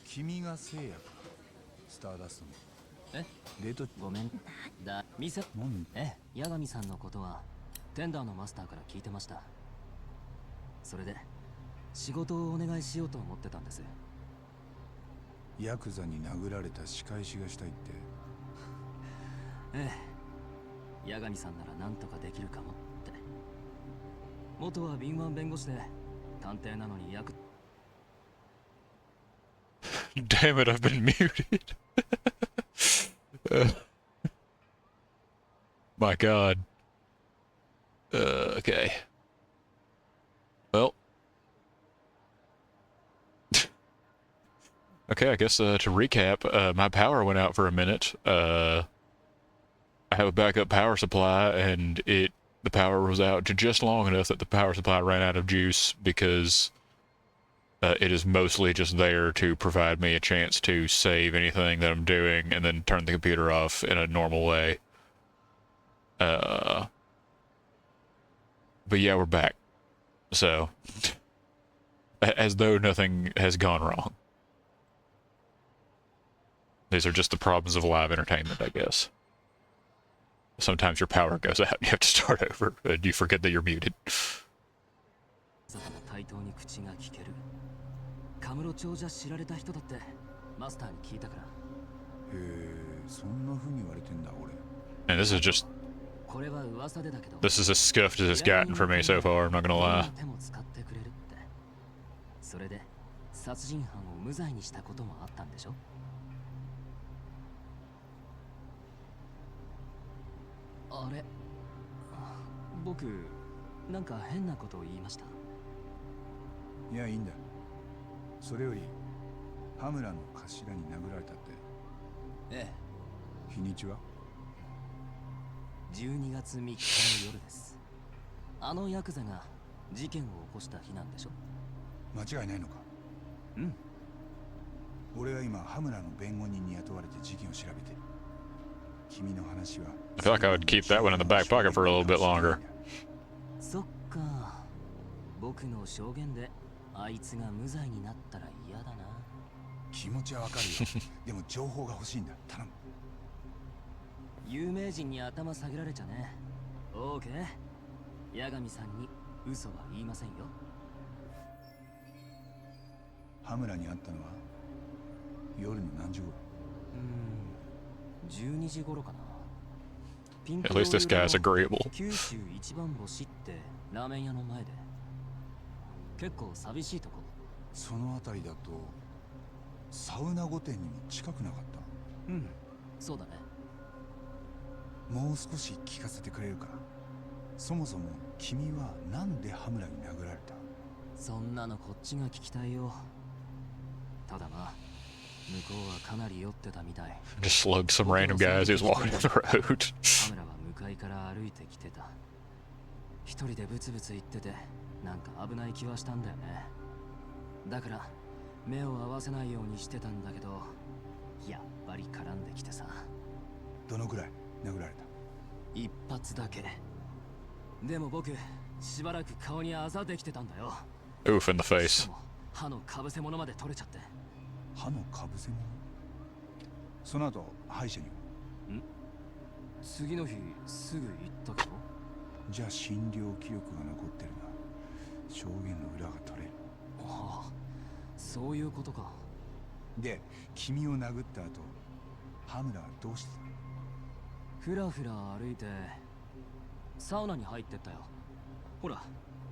君が聖夜か。スターダストの。え？デート。ごめん。店。八神さんのことはテンダーのマスターから聞いてました。それで仕事をお願いしようと思ってたんです。ヤクザに殴られた仕返しがしたいって。ええ。八神さんなら何とかできるかもって。元は敏腕弁護士で探偵なのにDamn it, I've been muted. My God. Okay. Well. Okay, I guess to recap, my power went out for a minute. I have a backup power supply, and the power was out just long enough that the power supply ran out of juice because it is mostly just there to provide me a chance to save anything that I'm doing and then turn the computer off in a normal way. But yeah, we're back. So, as though nothing has gone wrong. These are just the problems of live entertainment, I guess. Sometimes your power goes out and you have to start over, and you forget that you're muted. カムロ町じゃ知られた人だってマスターに聞いたから。へえ、そんな風に言われてんだ俺。And this is just. This is as scuffed as it's gotten for me so far, I'm not gonna lie. それで殺人犯を無罪にしたこともあったんでしょ？あれ、僕なんか変なことを言いました？いや、いいんだ。それより羽村の頭に殴られたって。ええ。日にちは12月3日の夜です。あのヤクザが事件を起こした日なんでしょ？間違いないのか？うん。俺は今羽村の弁護人に雇われて事件を調べてる。君の話は。I feel like I would keep that one in the back pocket for a little bit longer. そっか。僕の証言であいつが無罪になったら嫌だな。気持ちはわかるよ。でも情報が欲しいんだ。頼む。有名人に頭下げられちゃね。オーケー。八神さんに嘘は言いませんよ。羽村に会ったのは夜の何時頃？12時頃かな。At least this guy's agreeable. 九州一番星ってラーメン屋の前で。結構寂しいとこ。その辺りだとサウナ御殿にも近くなかった？うん、そうだね。もう少し聞かせてくれるか？そもそも君はなんで羽村に殴られた？そんなのこっちが聞きたいよ。ただな、向こうはかなり酔ってたみたい。Just slugged some random guys who's walking down the road. 羽村は向かいから歩いてきてた。一人でブツブツ言ってて、なんか危ない気はしたんだよね。だから目を合わせないようにしてたんだけど、やっぱり絡んできてさ。どのくらい殴られた？一発だけ。でも僕しばらく顔にあざできてたんだよ。 Oof in the face. 歯のかぶせ物まで取れちゃって。歯のかぶせ物？その後歯医者には？ん？次の日すぐ行ったけど。じゃあ診療記録が残ってるな。証言の裏が取れる。ああ、そういうことか。で、君を殴った後、羽村はどうしてた？ふらふら歩いてサウナに入ってったよ。ほら、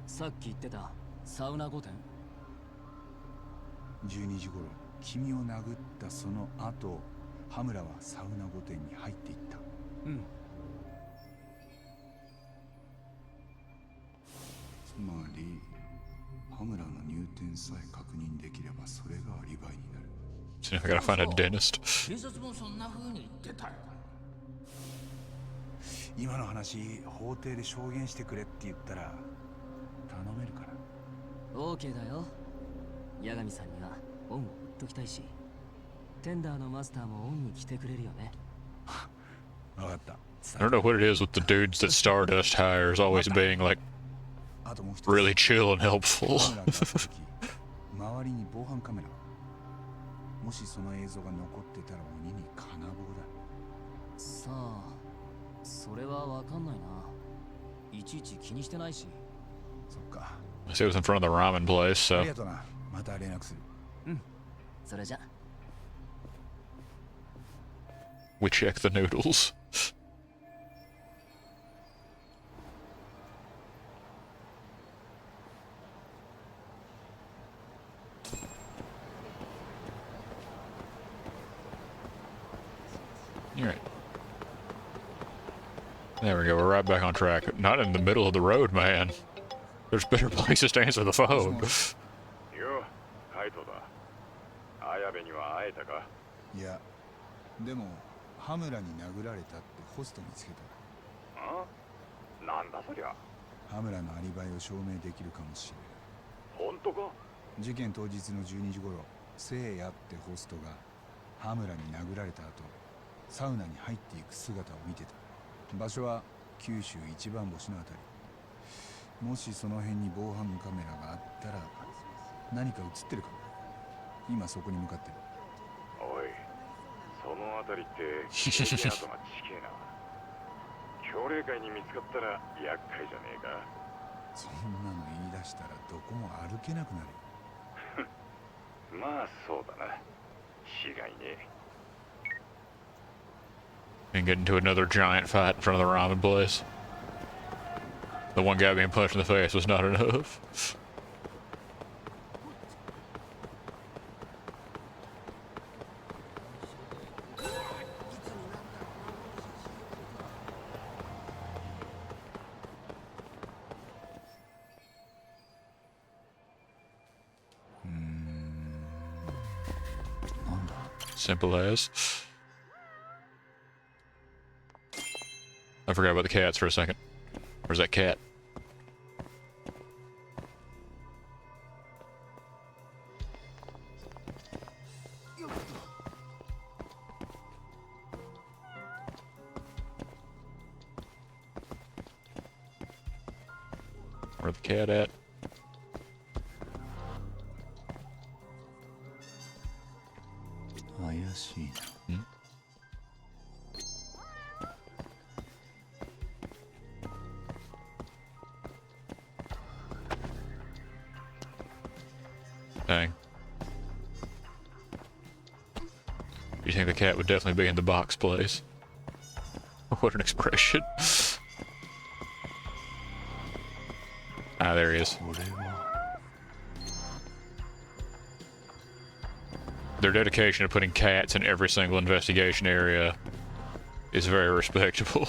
さっき言ってたサウナ御殿。12時頃、君を殴ったその後、羽村はサウナ御殿に入っていった。うん。つまり羽村の入店さえ確認できればそれがアリバイになる。So I gotta find a dentist. 警察もそんな風に言ってたよ。今の話、法廷で証言してくれって言ったら頼めるから。オーケーだよ。八神さんには恩を売っときたいし、テンダーのマスターも恩に来てくれるよね。分かった。I don't know what it is with the dudes that Stardust hires always being like really chill and helpful. 周りに防犯カメラ。もしその映像が残ってたら鬼に金棒だ。さあ、それはわかんないな。いちいち気にしてないし。そっか。So it was in front of the ramen place, あ so りがとな。また連絡する。それじゃ。we check the noodles. Alright. There we go, we're right back on track. Not in the middle of the road, man. There's better places to answer the phone. よ、カイトだ。綾部には会えたか？いや、でも羽村に殴られたってホスト見つけた。ん？なんだそりゃ。羽村のアリバイを証明できるかもしれん。本当か？事件当日の12時頃、聖夜ってホストが羽村に殴られた後、サウナに入っていく姿を見てた。場所は九州一番星のあたり。もしその辺に防犯カメラがあったら何か映ってるかも。今そこに向かってる。おい、そのあたりって焼け跡が地形な。強霊会に見つかったら厄介じゃねえか。そんなの言い出したらどこも歩けなくなるよ。まあそうだな。違いねえ。 And get into another giant fight in front of the ramen place. The one guy being punched in the face was not enough. Simple as. I forgot about the cats for a second. Where's that cat? Where's the cat at? Hmm? Dang. You think the cat would definitely be in the box place? What an expression. Ah, there he is. Their dedication to putting cats in every single investigation area is very respectable.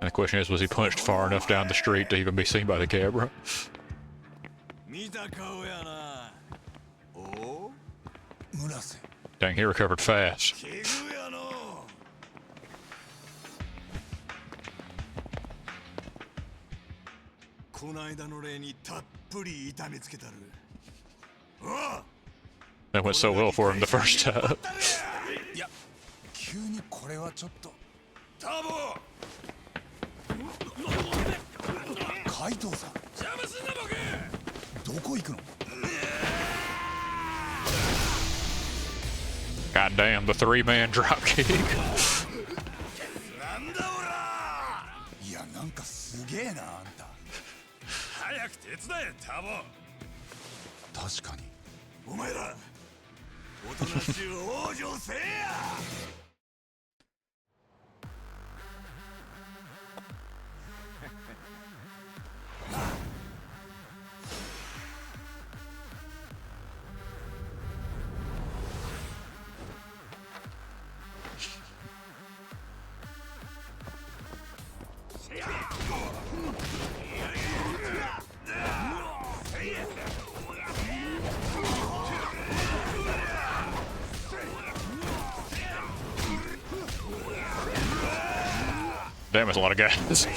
And the question is, was he punched far enough down the street to even be seen by the camera? Dang, he recovered fast. この間の例にたっぷり痛めつけたる。 That went so well for him the first time. いや、急にこれはちょっと。タボ。海藤さん。邪魔すんなボケ。どこ行くの？ God damn, the three-man dropkick. なんだおら。いや、なんかすげえな、あんた。 早く手伝えタボ。確かに。お前らおとなしゅう往生せえや。 Damn, that's a lot of guys.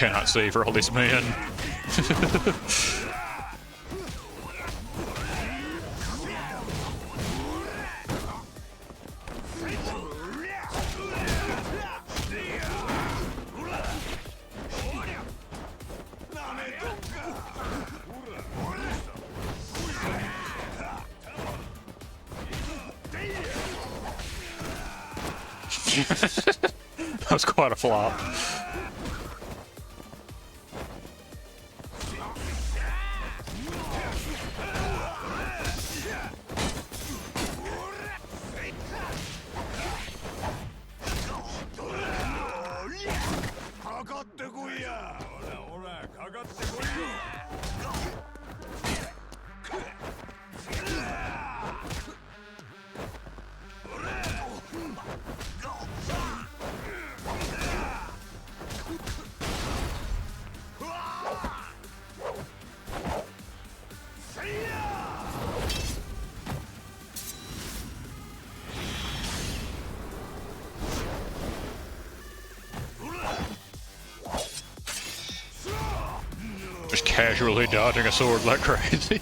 cannot see for all these men. That was quite a flop. Just casually dodging a sword like crazy.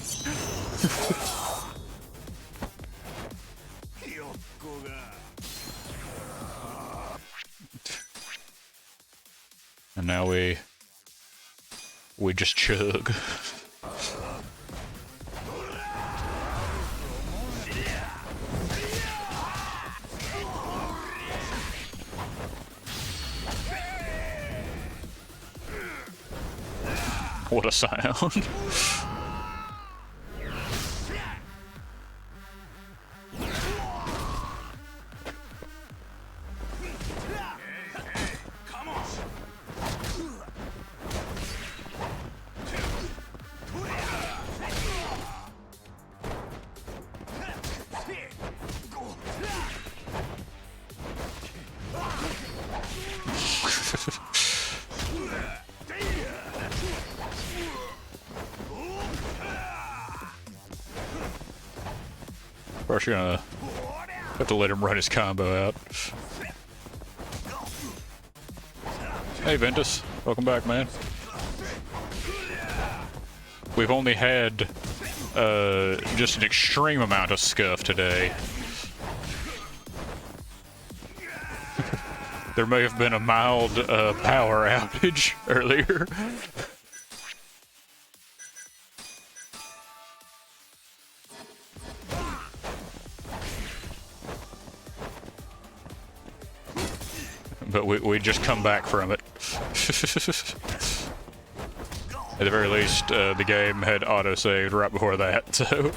And now we just chug. What a sound. First, you're gonna have to let him run his combo out. Hey, Ventus. Welcome back, man. We've only had just an extreme amount of scuff today. There may have been a mild power outage earlier. But we just come back from it. At the very least, the game had auto-saved right before that, so...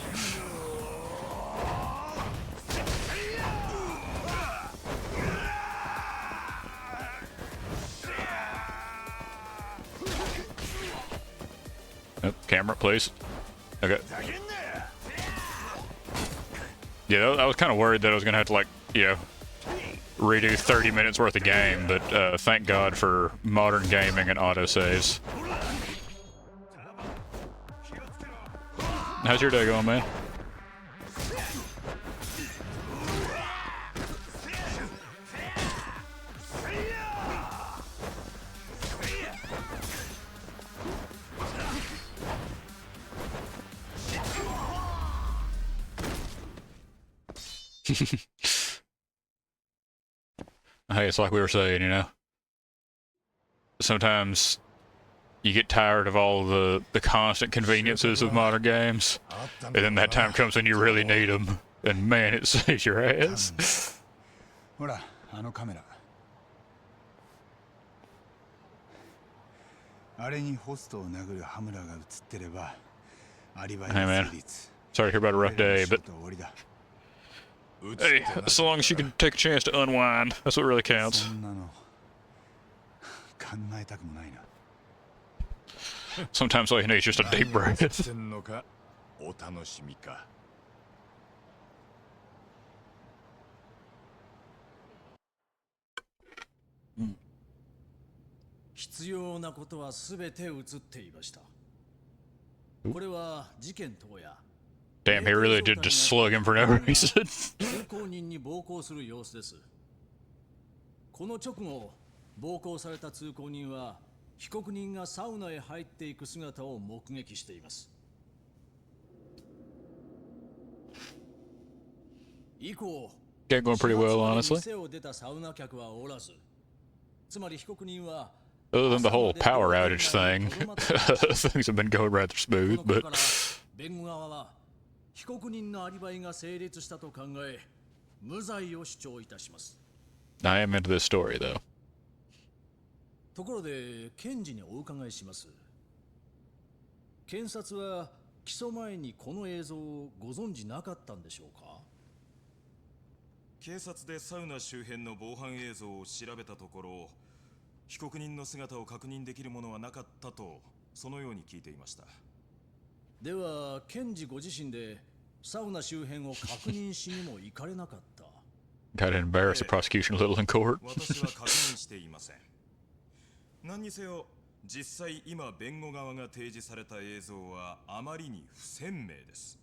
Oh, camera, please. Okay. Yeah, I was kind of worried that I was going to have to, like, you know, redo 30 minutes worth of game, but thank God for modern gaming and autosaves. How's your day going, man? Hey, it's like we were saying, you know, sometimes you get tired of all the constant conveniences of modern games, and then that time comes when you really need them, and man, it saves your ass. ほら、あのカメラ。あれにホストを殴るハムラが映ってれば、アリバイ Hey, が man. 成立。 Sorry to hear about a rough day, but hey, as long as you can take a chance to unwind, that's what really counts. そんなの考えたくもないな。 Sometimes all you need is just a deep breath. お楽しみか。必要なことはすべて映っていました。これは事件当夜。 Damn, he really did just slug him for no reason. 通行人に暴行する様子です。この直後、暴行された通行人は被告人がサウナへ入っていく姿を目撃しています。以降、 Yeah, going pretty well, 始 honestly. 発まで店を出たサウナ客はおらず、つまり被告人は Other than the whole power outage thing, things have been going rather smooth, このこと but から弁護側は被告人のアリバイが成立したと考え、無罪を主張いたします。 I am into this story, though. ところで検事にお伺いします。検察は起訴前にこの映像をご存知なかったんでしょうか？警察でサウナ周辺の防犯映像を調べたところ、被告人の姿を確認できるものはなかったと、そのように聞いていました。では検事ご自身でサウナ周辺を確認しにも行かれなかった？ Gotta embarrass the prosecution a little in court. 私は確認していません。何にせよ、実際今弁護側が提示された映像はあまりに不鮮明です。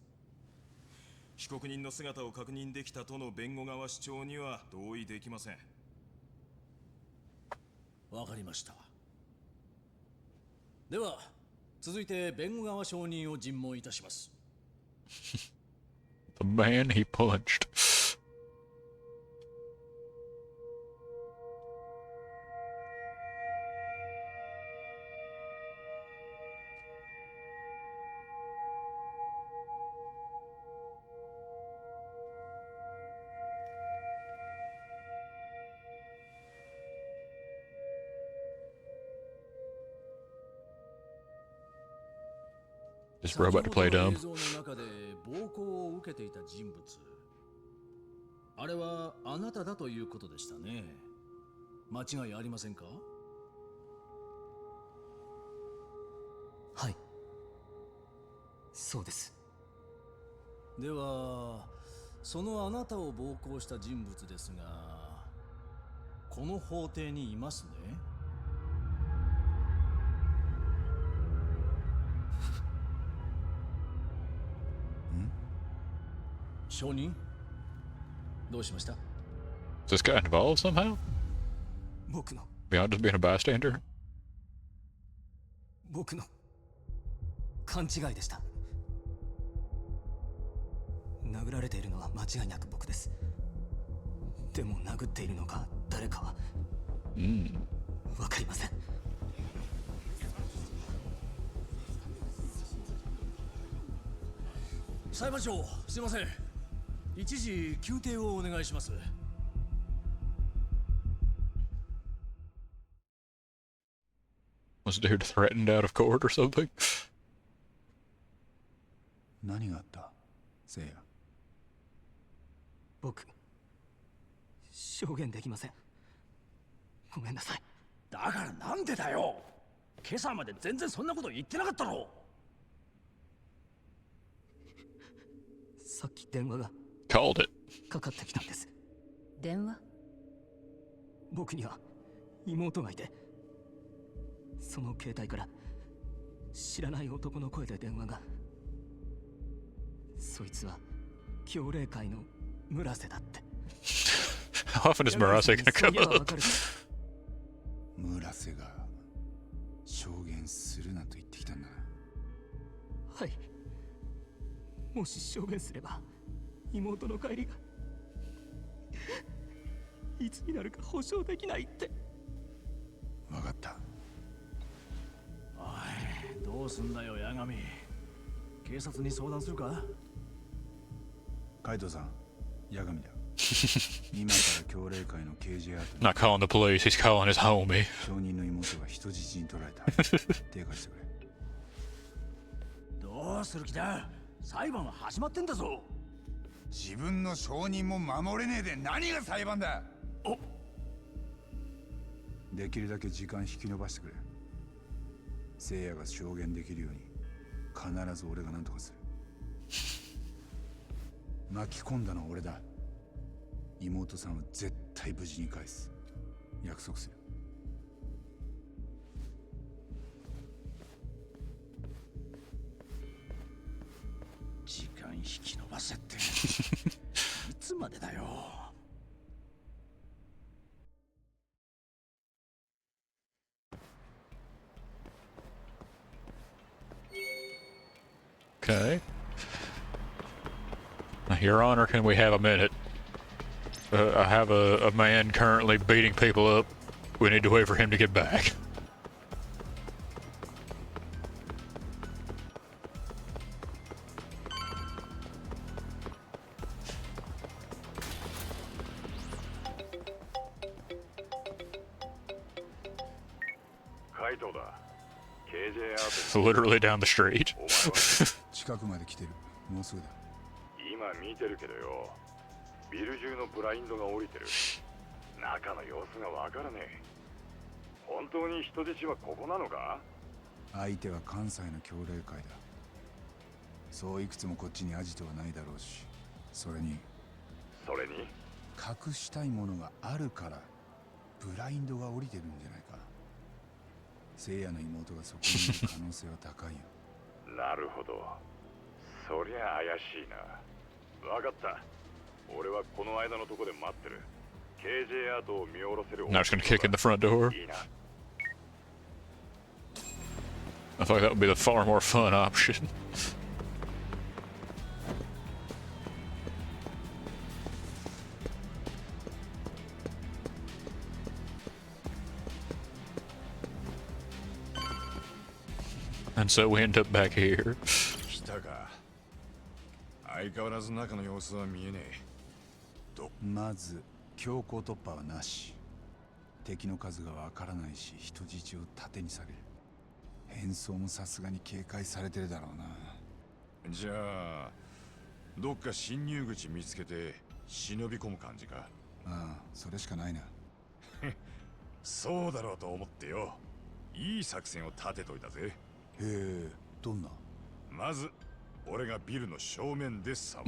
被告人の姿を確認できたとの弁護側主張には同意できません。わかりました。では続いて弁護側証人を尋問いたします。 The man he punched. Is bro about to play 先ほどの dumb? 映像の中で暴行を受けていた人物、あれはあなただということでしたね。間違いありませんか？はい、そうです。ではそのあなたを暴行した人物ですが、この法廷にいますね。証人、どうしました？ Is this guy involved somehow? 僕の Beyond just being a bystander? 僕の勘違いでした。殴られているのは間違いなく僕です。でも殴っているのが誰かはわかりません。裁判長、すいません。一時休廷をお願いします。Was dude threatened out of court or something? 何があった、せいや。僕、証言できません。ごめんなさい。だからなんでだよ。今朝まで全然そんなこと言ってなかったろ。さっき電話が Called it. かかってきたんです。電話？僕には妹がいて、その携帯から知らない男の声で電話が。そいつは教霊会の村瀬だって。 How often is Murase gonna come up? 村瀬が証言するなと言ってきたんだな。はい。もし証言すれば妹の帰りがいつになるか保証できないって。分かった。おい、どうすんだよ八神。警察に相談するか？海藤さん、八神だ。今から教霊会の刑事アート Not calling the police, he's calling his homie. 証人の妹が人質に取られた。手貸してくれ。どうする気だ？裁判は始まってんだぞ。自分の証人も守れねえで何が裁判だ。お、できるだけ時間引き延ばしてくれ。聖夜が証言できるように必ず俺が何とかする。巻き込んだのは俺だ。妹さんを絶対無事に返す。約束する。時間引き延ばせっていつまでだよ。Okay. Your Honor, can we have a minute? I have a man currently beating people up. We need to wait for him to get back. Literally down the street. 近くまで来てる。もうすぐだ。今見てるけどよ、ビル中のブラインドが降りてる。中の様子がわからねえ。本当に人質はここなのか？相手は関西の協励会だ。そういくつもこっちにアジトはないだろうし、それに隠したいものがあるからブラインドが降りてるんじゃないか。聖夜の妹がそこにいる可能性は高いよ。なるほど。そりゃ怪しいな。わかった。俺はこの間のとこで待ってる。KJ アートを見下ろせる。Now just gonna kick in the front door. I thought that would be the far more fun option. And so we end up back here. 来たか。相変わらず中の様子は見えねえ。まず強行突破はなし。敵の数がわからないし、人質を盾にされる。変装もさすがに警戒されてるだろうな。じゃあどっか侵入口見つけて忍び込む感じか。ああ、それしかないな。そうだろうと思ってよ。いい作戦を立てといたぜ。へえ、どんな？まず俺がビルの正面で騒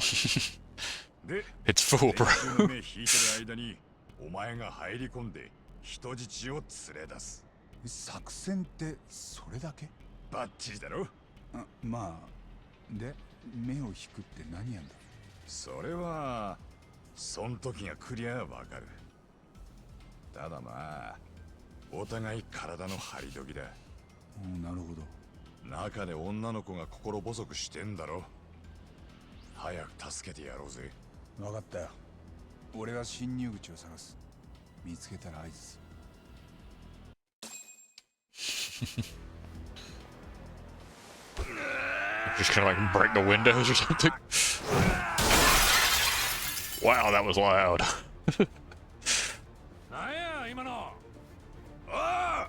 ぐ。で、It's full, bro. 連中の目引いてる間にお前が入り込んで人質を連れ出す。作戦ってそれだけ？バッチリだろ。まあ、で目を引くって何やんだ？それはそん時がクリアわかる。ただまあお互い体の張り時だ。なるほど。中で女の子が心細くしてんだろ。早く助けてやろうぜ。分かったよ。俺は侵入口を探す。見つけたら合図す。Just kind of like break the windows or something. Wow, that was loud. なんや今の。ああ、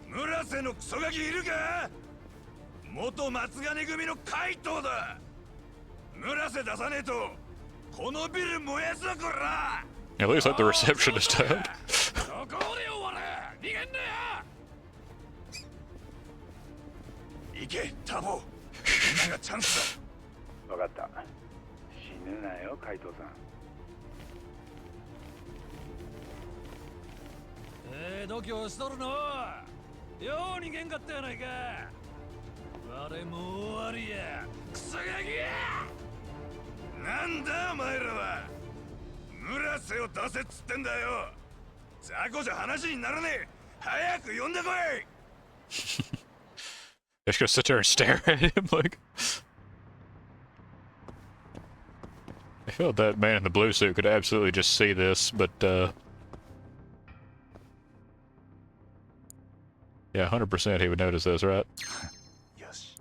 村瀬のクソガキいるか？元松金組の怪盗だ。村瀬出さねえとこのビル燃やすぞこら。 At least let the receptionist out. どこで終われ。逃げんなよ。行けタボ。今がチャンスだ。分かった。死ぬなよ怪盗さん。度胸しとるの。よう逃げんかったやないか。我もう終わりや。クソガキや。なんだお前らは。村瀬を出せっつってんだよ。雑魚じゃ話にならねえ。早く呼んでこい。 Just gonna sit there and stare at him like. I feel that man in the blue suit could absolutely just see this, but yeah, 100% he would notice this, right? よし。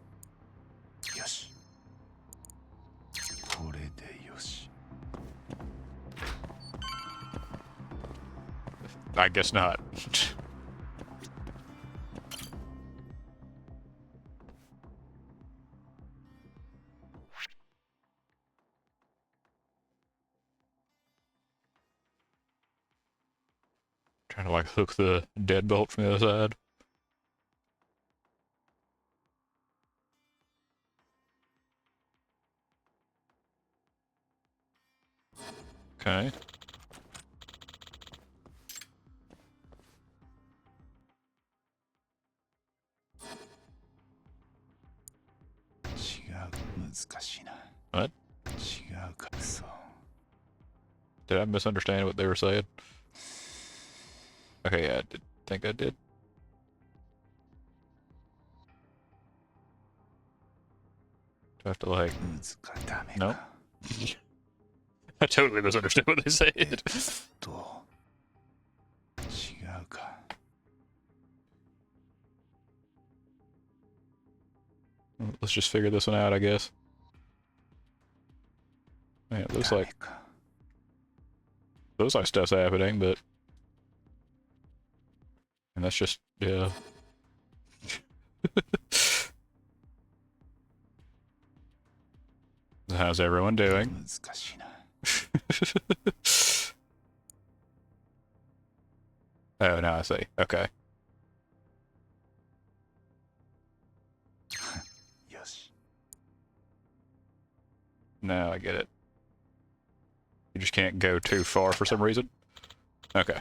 よし。これでよし。I guess not. Trying to like hook the deadbolt from the other side. Okay. What? Did I misunderstand what they were saying? Okay, yeah, I think I did. I have to like... ダメ No. か I totally misunderstood what they said. と違うか Let's just figure this one out, I guess. Man, it ダメ looks か like stuff's happening, but... And that's just, yeah. How's everyone doing? 難しいな Oh, now I see. Okay. よし Now I get it. You just can't go too far for some reason? Okay.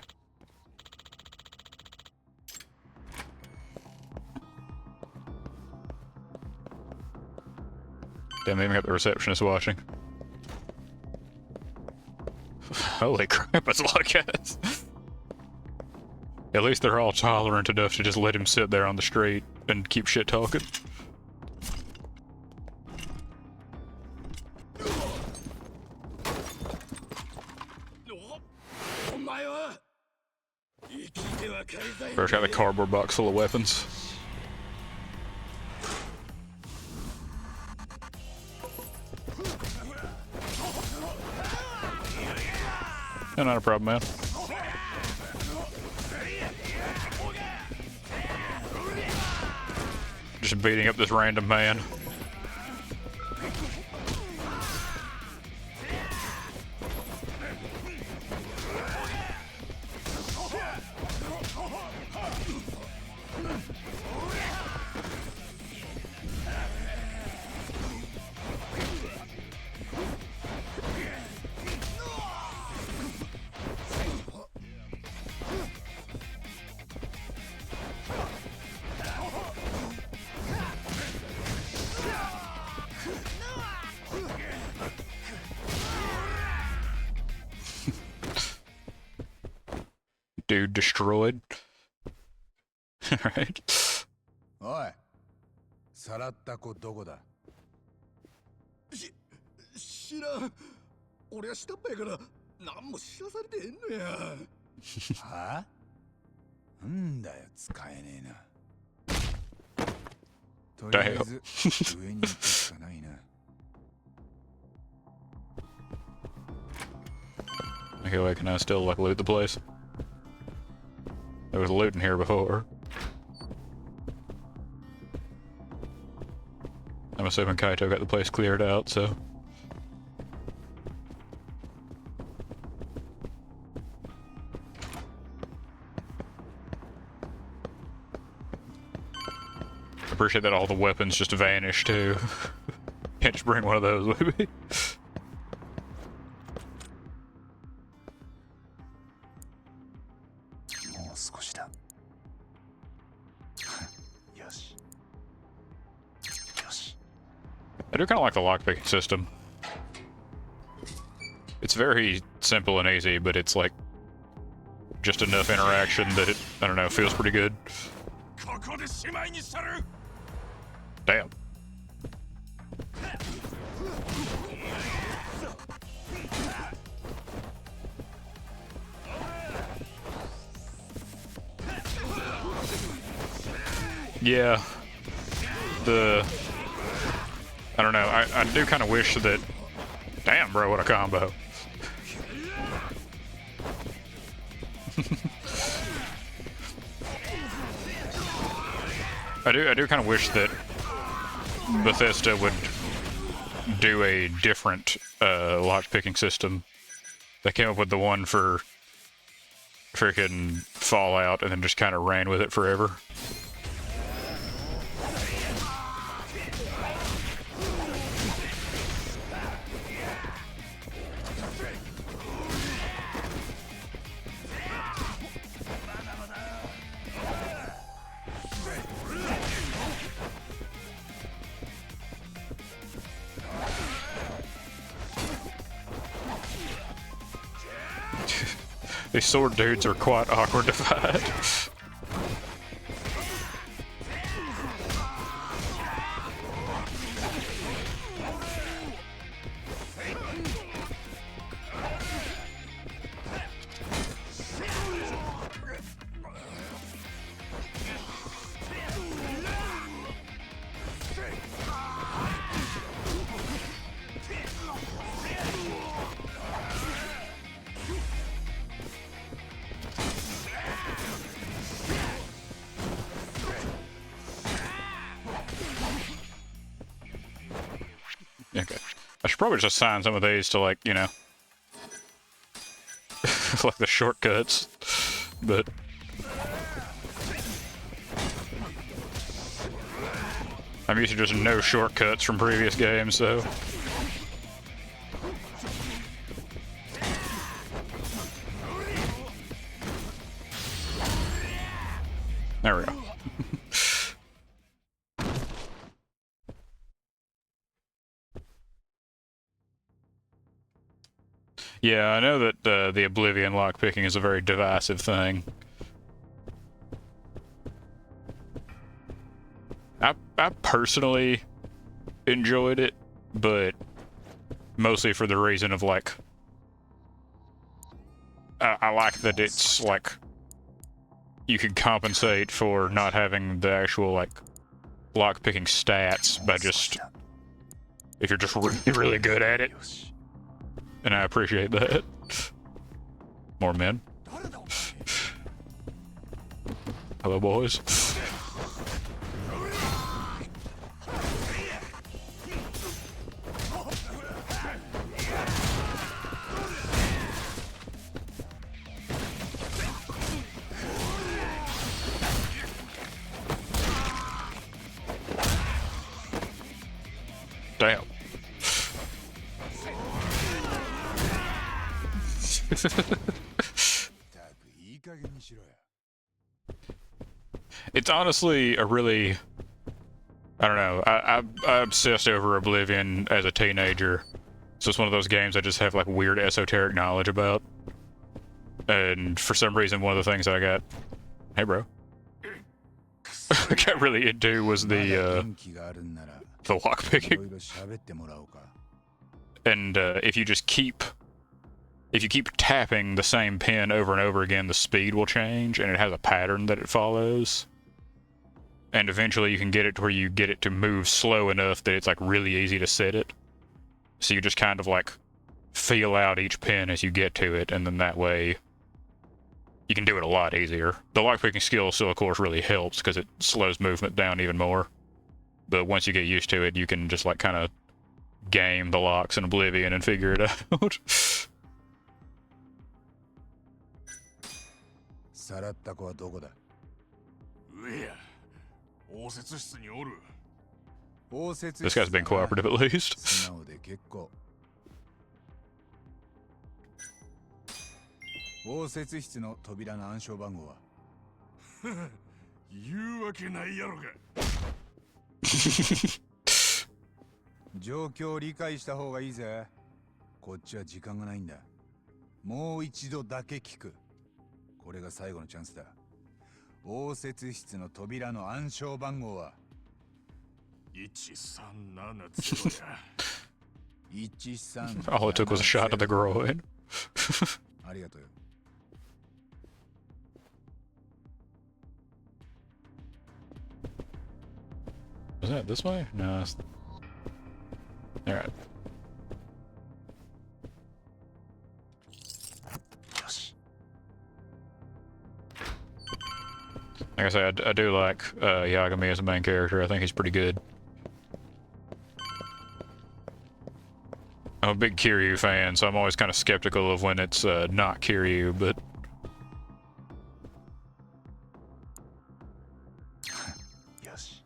Damn, they even got the receptionist watching. Holy crap, that's a lot of cats. At least they're all tolerant enough to just let him sit there on the street and keep shit talking. お前は生きては帰りたい First got the cardboard box full of weapons. No, not a problem, man. Just beating up this random man. Dude destroyed. Alright. おいさらった子どこだ知らん俺は下っ端やから何も知らされてへんのやはあんだよ使えねえなとりあえず上に行くしかないな Okay, wait, can I still like loot the place? There was loot in here before. I'm assuming Kaito got the place cleared out, so... Appreciate that all the weapons just vanished too. Can't just bring one of those with me. I do kind of like the lockpicking system. It's very simple and easy, but it's like just enough interaction that it, I don't know, feels pretty good. Damn. Yeah. I don't know, I do kind of wish that... Damn, bro, what a combo. I do kind of wish that Bethesda would do a different lockpicking system. They came up with the one for freaking Fallout and then just kind of ran with it forever. These sword dudes are quite awkward to fight. I should probably just assign some of these to, like, you know, like the shortcuts, but I'm used to just no shortcuts from previous games, so. There we go. Yeah, I know that the Oblivion lockpicking is a very divisive thing. I personally enjoyed it, but mostly for the reason of, like, I like that it's, like, you can compensate for not having the actual, like, lockpicking stats by just, if you're just really, really good at it. And I appreciate that. More men. Hello, boys. Damn. It's honestly a really, I don't know, I obsessed over Oblivion as a teenager. So it's one of those games I just have, like, weird esoteric knowledge about. And for some reason, one of the things I got, hey bro, I got really into was the lockpicking. And if you keep tapping the same pin over and over again, the speed will change, and it has a pattern that it follows. And eventually you can get it to where you get it to move slow enough that it's, like, really easy to set it. So you just kind of, like, feel out each pin as you get to it, and then that way you can do it a lot easier. The lockpicking skill still, of course, really helps because it slows movement down even more. But once you get used to it, you can just, like, kind of game the locks in Oblivion and figure it out. さらった子はどこだ？上や。応接室におる。応接室 This guy's been cooperative at least. 素直で結構。応接室の扉の暗証番号は？言うわけないやろが。状況を理解した方がいいぜ。こっちは時間がないんだ。もう一度だけ聞く。これが最後のチャンスだ。応接室の扉の暗証番号は1370や。1370。 All it took was a shot to the groin. ありがとうよ。Was that this way? No. Alright. Like I said, I do like Yagami as a main character. I think he's pretty good. I'm a big Kiryu fan, so I'm always kind of skeptical of when it's not Kiryu, but... よし。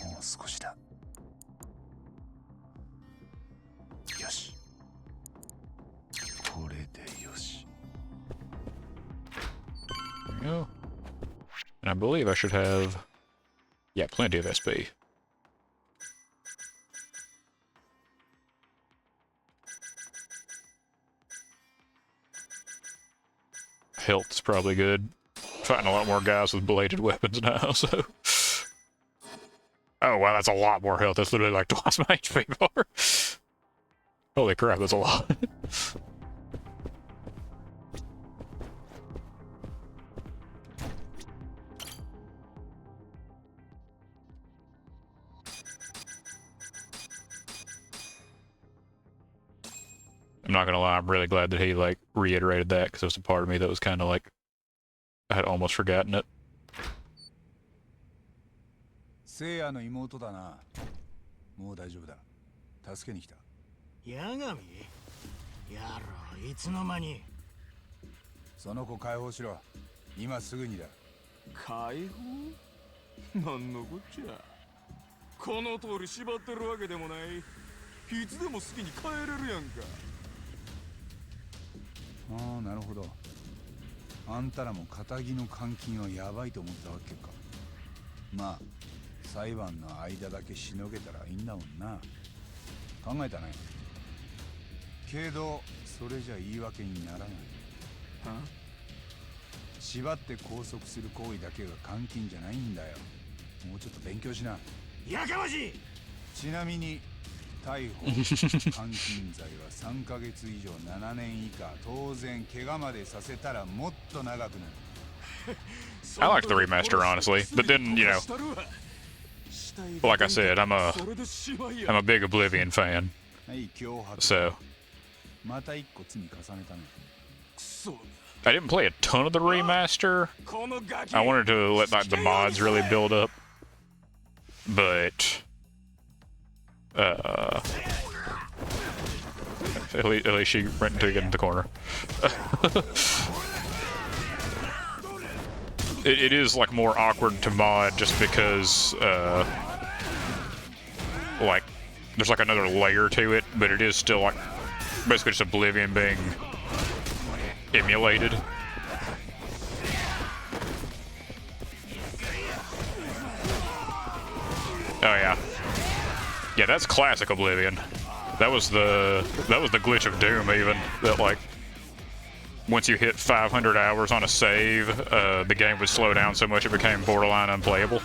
もう少しだ。よし。これでよし。There we go. And I believe I should have... Yeah, plenty of SP. Health's probably good. Fighting a lot more guys with bladed weapons now, so... Oh, wow, that's a lot more health. That's literally like twice my HP bar. Holy crap, that's a lot. I'm not gonna lie, I'm really glad that he, like, reiterated that, because there was a part of me that was kind of like, I had almost forgotten it. 聖夜の妹だな。もう大丈夫だ。助けに来た。八神やろいつの間に。その子解放しろ。今すぐにだ。解放なんのこっちゃ。この通り縛ってるわけでもない。いつでも好きに帰れるやんか。ああ、なるほど。あんたらも仇の監禁はヤバいと思ったわけか。まあ裁判の間だけしのげたらいいんだもんな。考えたね。けどそれじゃ言い訳にならない。縛って拘束する行為だけが監禁じゃないんだよ。もうちょっと勉強しな。やかましい。ちなみに逮捕監禁罪は3ヶ月以上7年以下。当然怪我までさせたらもっと長くなる。I liked the remaster, honestly, but then, you know, like I said, I'm a big Oblivion fan, はい脅迫。 so また一個罪重ねたね。 I didn't play a ton of the remaster. I wanted to let like the mods really build up, but at least she went to get in the corner. It is like more awkward to mod just because like there's like another layer to it, but it is still like basically just Oblivion being emulated. Oh yeah. Yeah, that's classic Oblivion. That was the glitch of Doom even, that like once you hit 500 hours on a save, the game would slow down so much it became borderline unplayable.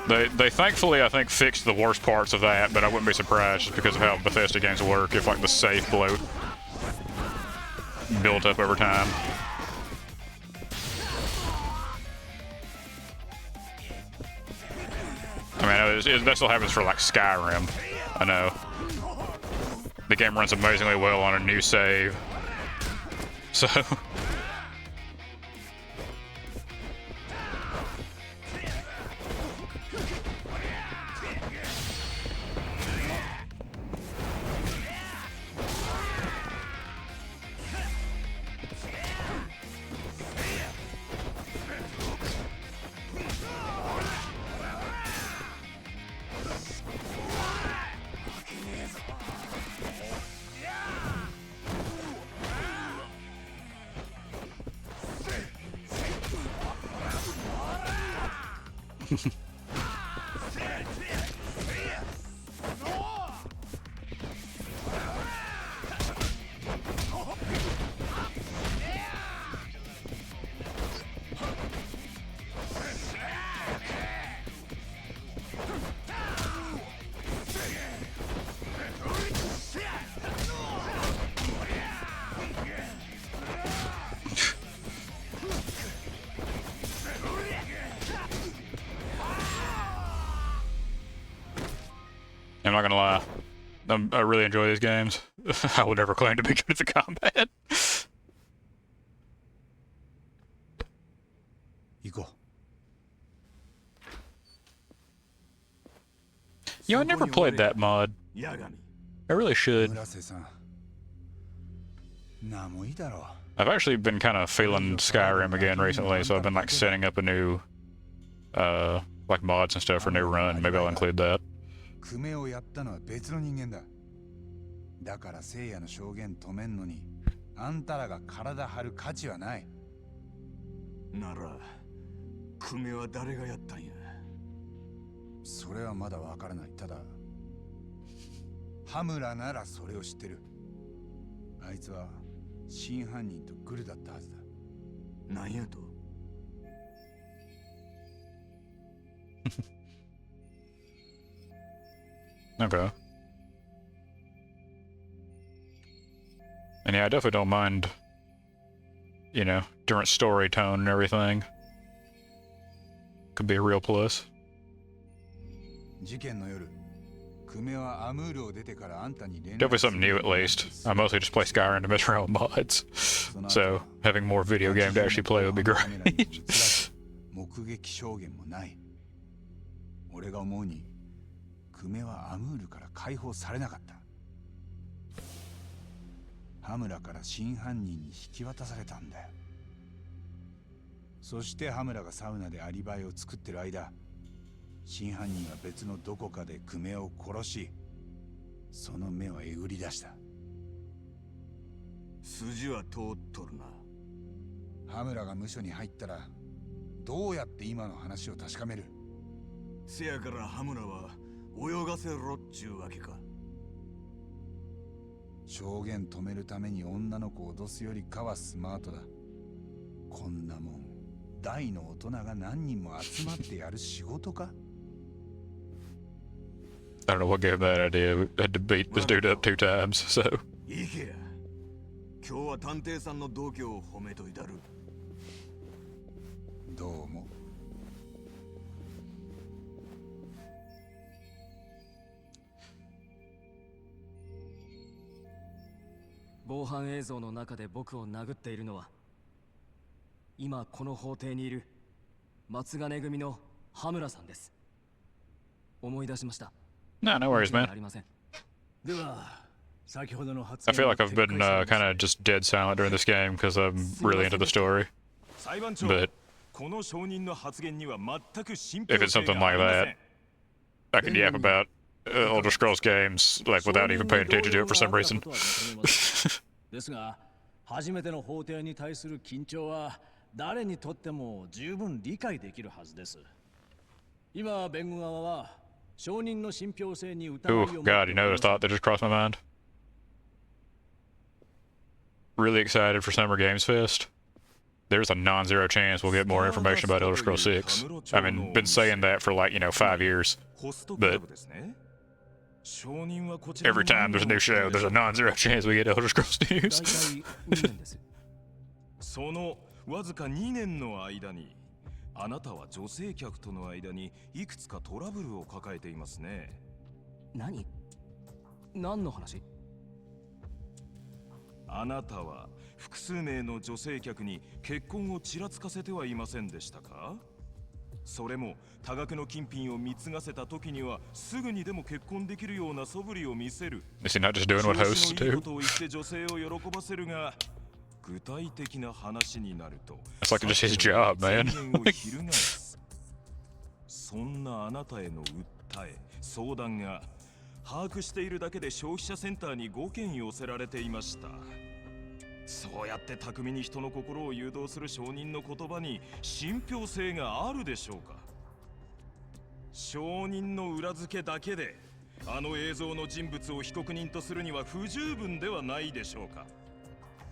They thankfully, I think, fixed the worst parts of that, but I wouldn't be surprised just because of how Bethesda games work if like the save bloat built up over time. I mean, that still happens for like Skyrim. I know. The game runs amazingly well on a new save. So... I'm not gonna lie, I really enjoy these games. I would never claim to be good at the combat. You know, I never played that mod. I really should. I've actually been kind of feeling Skyrim again recently, so I've been like setting up a new, like mods and stuff for a new run. Maybe I'll include that. クメをやったのは別の人間だ。だから聖夜の証言止めんのにあんたらが体張る価値はない。ならクメは誰がやったんや。それはまだわからない。ただハムラならそれを知ってる。あいつは真犯人とグルだったはずだ。なんやと。Okay. And yeah, I definitely don't mind, you know, different story tone and everything. Could be a real plus. 事件の夜、クメはアムールを出てからあんたに連絡。 Definitely something new at least. I mostly just play Skyrim to mess around with mods. So having more video game to actually play would be great. 目撃証言もない。俺が思うにクメはアムールから解放されなかった。羽村から真犯人に引き渡されたんだよ。そして羽村がサウナでアリバイを作ってる間、真犯人は別のどこかでクメを殺し、その目をえぐり出した。筋は通っとるな。羽村が無所に入ったらどうやって今の話を確かめる？せやから羽村は泳がせろっちゅうわけか。証言止めるために女の子を脅すよりかはスマートだ。こんなもん大の大人が何人も集まってやる仕事か？ I don't know what gave him that idea. We had to beat this dude up 2 times, so. いけや。今日は探偵さんの度胸を褒めといたる。どうも。防犯映像の中で僕を殴っているのは、今この法廷にいる松金組の羽村さんです。思い出しました。Nah, no worries, man. ありません。では先ほどの発 I 言 feel は like I've been 撤回します kind of just dead silent during this game because I'm really into the story. 裁判長、 But この証人の発言には全く信 if 憑 it's 性 something があ like りませ that, ん。 I could yap about Elder Scrolls games like without even paying attention to it for some reason. ですが、初めての法廷に対する緊張は誰にとっても十分理解できるはずです。今、弁護側は証人の信憑性に疑いを Ooh, God, you know the thought that just crossed my mind. Really excited for Summer Games Fest. There's a non-zero chance we'll get more information about Elder Scrolls 6. I mean, been saying that for like, 5 years. ホストクラブですね。証人はこちら Every time there's a new show, there's a non-zero chance we get Elder Scrolls 大 news. 体2年です。そのわずか2年の間に、あなたは女性客との間にいくつかトラブルを抱えていますね。何の話？あなたは複数名の女性客に結婚をちらつかせてはいませんでしたか？それも多額の金品を貢がせた時にはすぐにでも結婚できるような素振りを見せる。 Is he not just doing what 調 hosts 子のいいこ do? とを言って女性を喜ばせるが、具体的な話になると That's like just his job, man. 宣言を翻す。そんなあなたへの訴え、相談が把握しているだけで消費者センターに5件寄せられていました。そうやって巧みに人の心を誘導する証人の言葉に信憑性があるでしょうか？証人の裏付けだけであの映像の人物を被告人とするには不十分ではないでしょうか？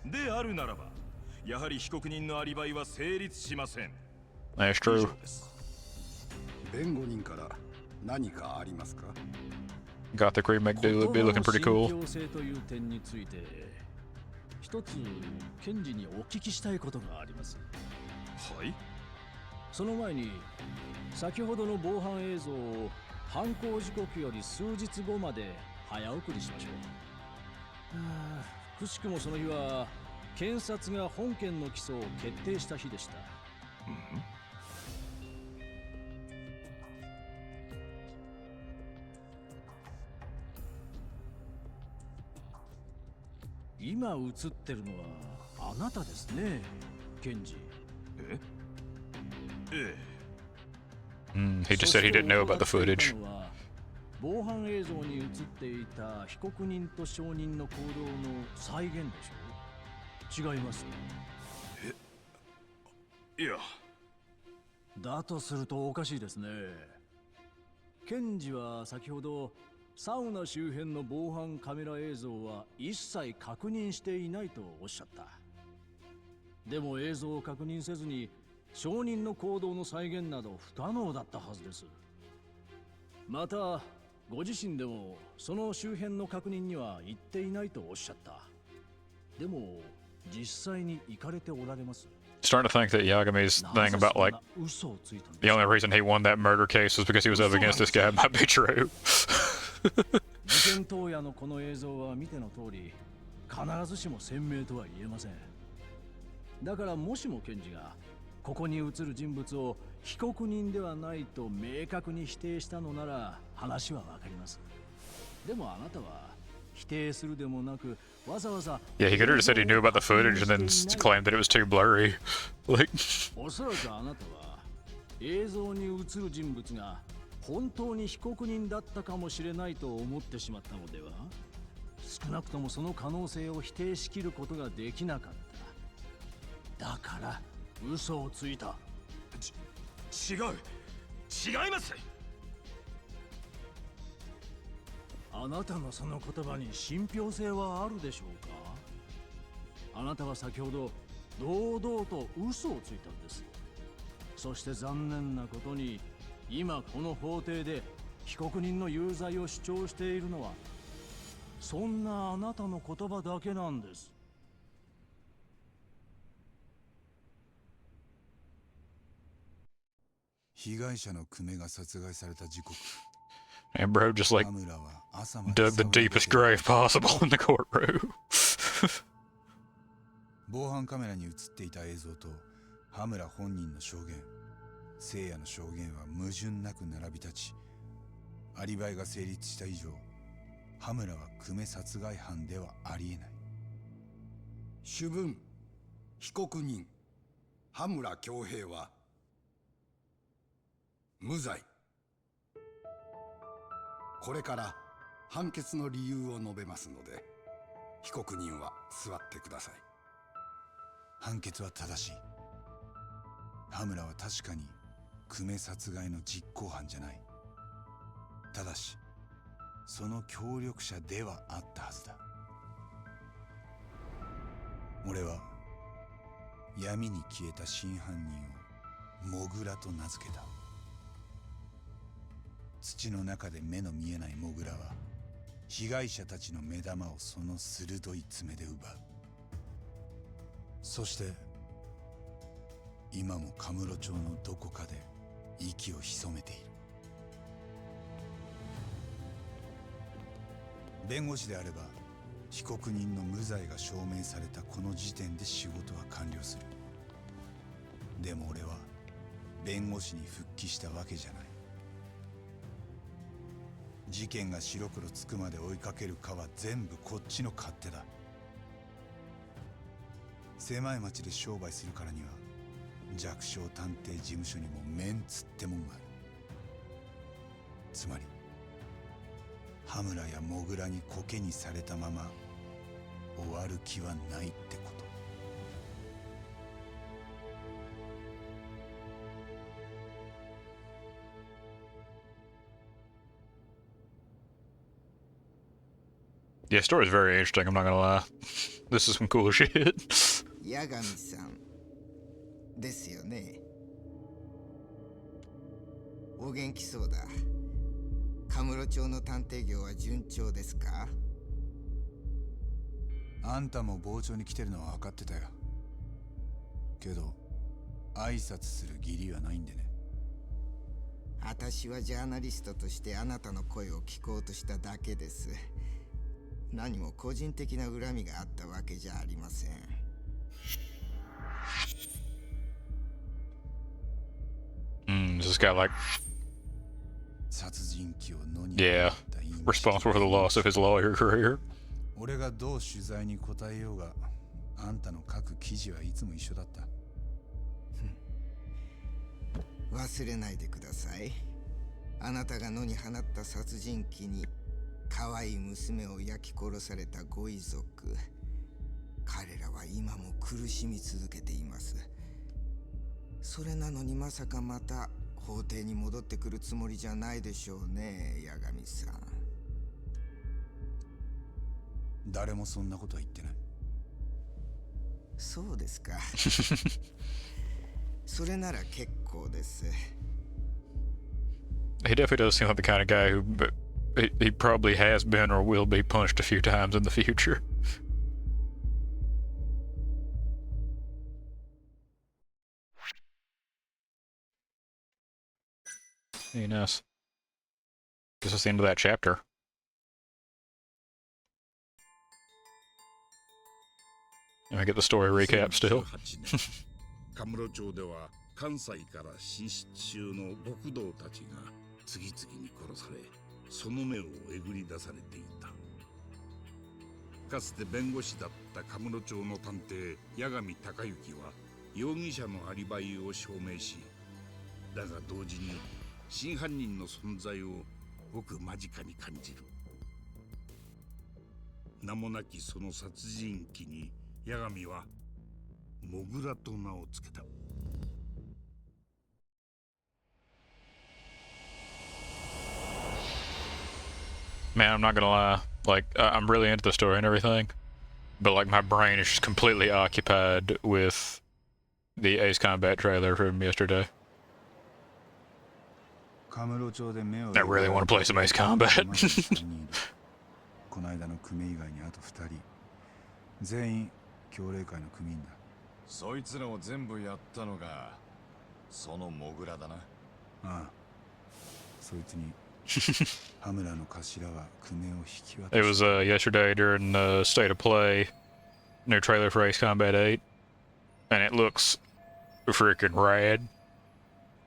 であるならば、やはり被告人のアリバイは成立しません。 That's 以 true. 上です。弁護人から何かありますか？ Gothic remake do be looking pretty 信 cool. 憑性という点について一つ検事にお聞きしたいことがあります。はい。その前に先ほどの防犯映像を犯行時刻より数日後まで早送りしましょう。くしくもその日は検察が本件の起訴を決定した日でした。今映ってるのはあなたですね、検事。ええ。 He just said he didn't know about the footage. 防犯映像に映っていた被告人と証人の行動の再現でしょう？違います。いや。だとするとおかしいですね。検事は先ほどサウナ周辺の防犯カメラ映像は一切確認していないとおっしゃった。でも映像を確認せずに証人の行動の再現など不可能だったはずです。またご自身でもその周辺の確認には行っていないとおっしゃった。でも実際に行かれておられます。 Starting to think that Yagami's thing about like 嘘をついたんです。 the only reason he won that murder case was because he was up against this guy might be true. 事件当夜のこの映像は見ての通り必ずしも鮮明とは言えません。だからもしも検事がここに映る人物を被告人ではないと明確に否定したのなら話はわかります。でもあなたは否定するでもなくわざわざ Yeah, he could have just said he knew about the footage and then claimed that it was too blurry. Like, おそらくあなたは映像に映る人物が本当に被告人だったかもしれないと思ってしまったのでは。少なくともその可能性を否定しきることができなかった。だから嘘をついた。違います。あなたのその言葉に信憑性はあるでしょうか。あなたは先ほど堂々と嘘をついたんです。そして残念なことに今この法廷で被告人の有罪を主張しているのはそんなあなたの言葉だけなんです。被害者の久米が殺害された時刻、 and bro just like 羽村は朝まで dug the 騒ぎ deepest 立て grave possible in the courtroom. 防犯カメラに映っていた映像と羽村本人の証言、聖夜の証言は矛盾なく並び立ち、アリバイが成立した以上、羽村は久米殺害犯ではありえない。主文、被告人羽村恭平は無罪。これから判決の理由を述べますので、被告人は座ってください。判決は正しい。羽村は確かに久米殺害の実行犯じゃない。ただしその協力者ではあったはずだ。俺は闇に消えた真犯人をモグラと名付けた。土の中で目の見えないモグラは被害者たちの目玉をその鋭い爪で奪う。そして今もカムロ町のどこかで息を潜めている。弁護士であれば被告人の無罪が証明されたこの時点で仕事は完了する。でも俺は弁護士に復帰したわけじゃない。事件が白黒つくまで追いかけるかは全部こっちの勝手だ。狭い町で商売するからには弱小探偵事務所にもメンツってもんがある。つまり羽村やモグラにコケにされたまま終わる気はないってこと。Yeah, story is very interesting, I'm not gonna lie. This is some cool shit. 八神さんですよね。お元気そうだ。カムロ町の探偵業は順調ですか？あんたも傍聴に来てるのは分かってたよ。けど挨拶する義理はないんでね。私はジャーナリストとしてあなたの声を聞こうとしただけです。何も個人的な恨みがあったわけじゃありません。Is this guy like, 殺人鬼を野に yeah, 放ったインチ responsible for the loss of his lawyer career? 俺がどう取材に答えようがあんたの書く記事はいつも一緒だった。忘れないでください。あなたが野に放った殺人鬼に可愛い娘を焼き殺されたご遺族、彼らは今も苦しみ続けています。それなのにまさかまた法廷に戻ってくるつもりじゃないでしょうね、八神さん。誰もそんなことは言ってない。そうですか。それなら結構です。 He definitely does seem like the kind of guy who he probably has been or will be punched a few times in the future. Very nice. Guess that's the end of that chapter. And I get the story recap still. カムロ町では関西から進出中の極道たちが次々に殺され、その目をえぐり出されていた。かつて弁護士だったカムロ町の探偵八神隆之は容疑者のアリバイを証明し、だが同時に真犯人の存在をごく間近に感じる。名もなきその殺人鬼に八神はモグラと名を付けた。Man, I'm not gonna lie. Like, I'm really into the story and everything, but like my brain is just completely occupied with the Ace Combat trailer from yesterday. I really want to play some Ace Combat. この間の組以外にあと2人、全員協励会の組員だ。そいつらを全部やったのがそのモグラだな。ああ、そいつに羽村の頭は組を引き渡した。 It was yesterday during the State of Play, new trailer for Ace Combat 8, and it looks freaking rad.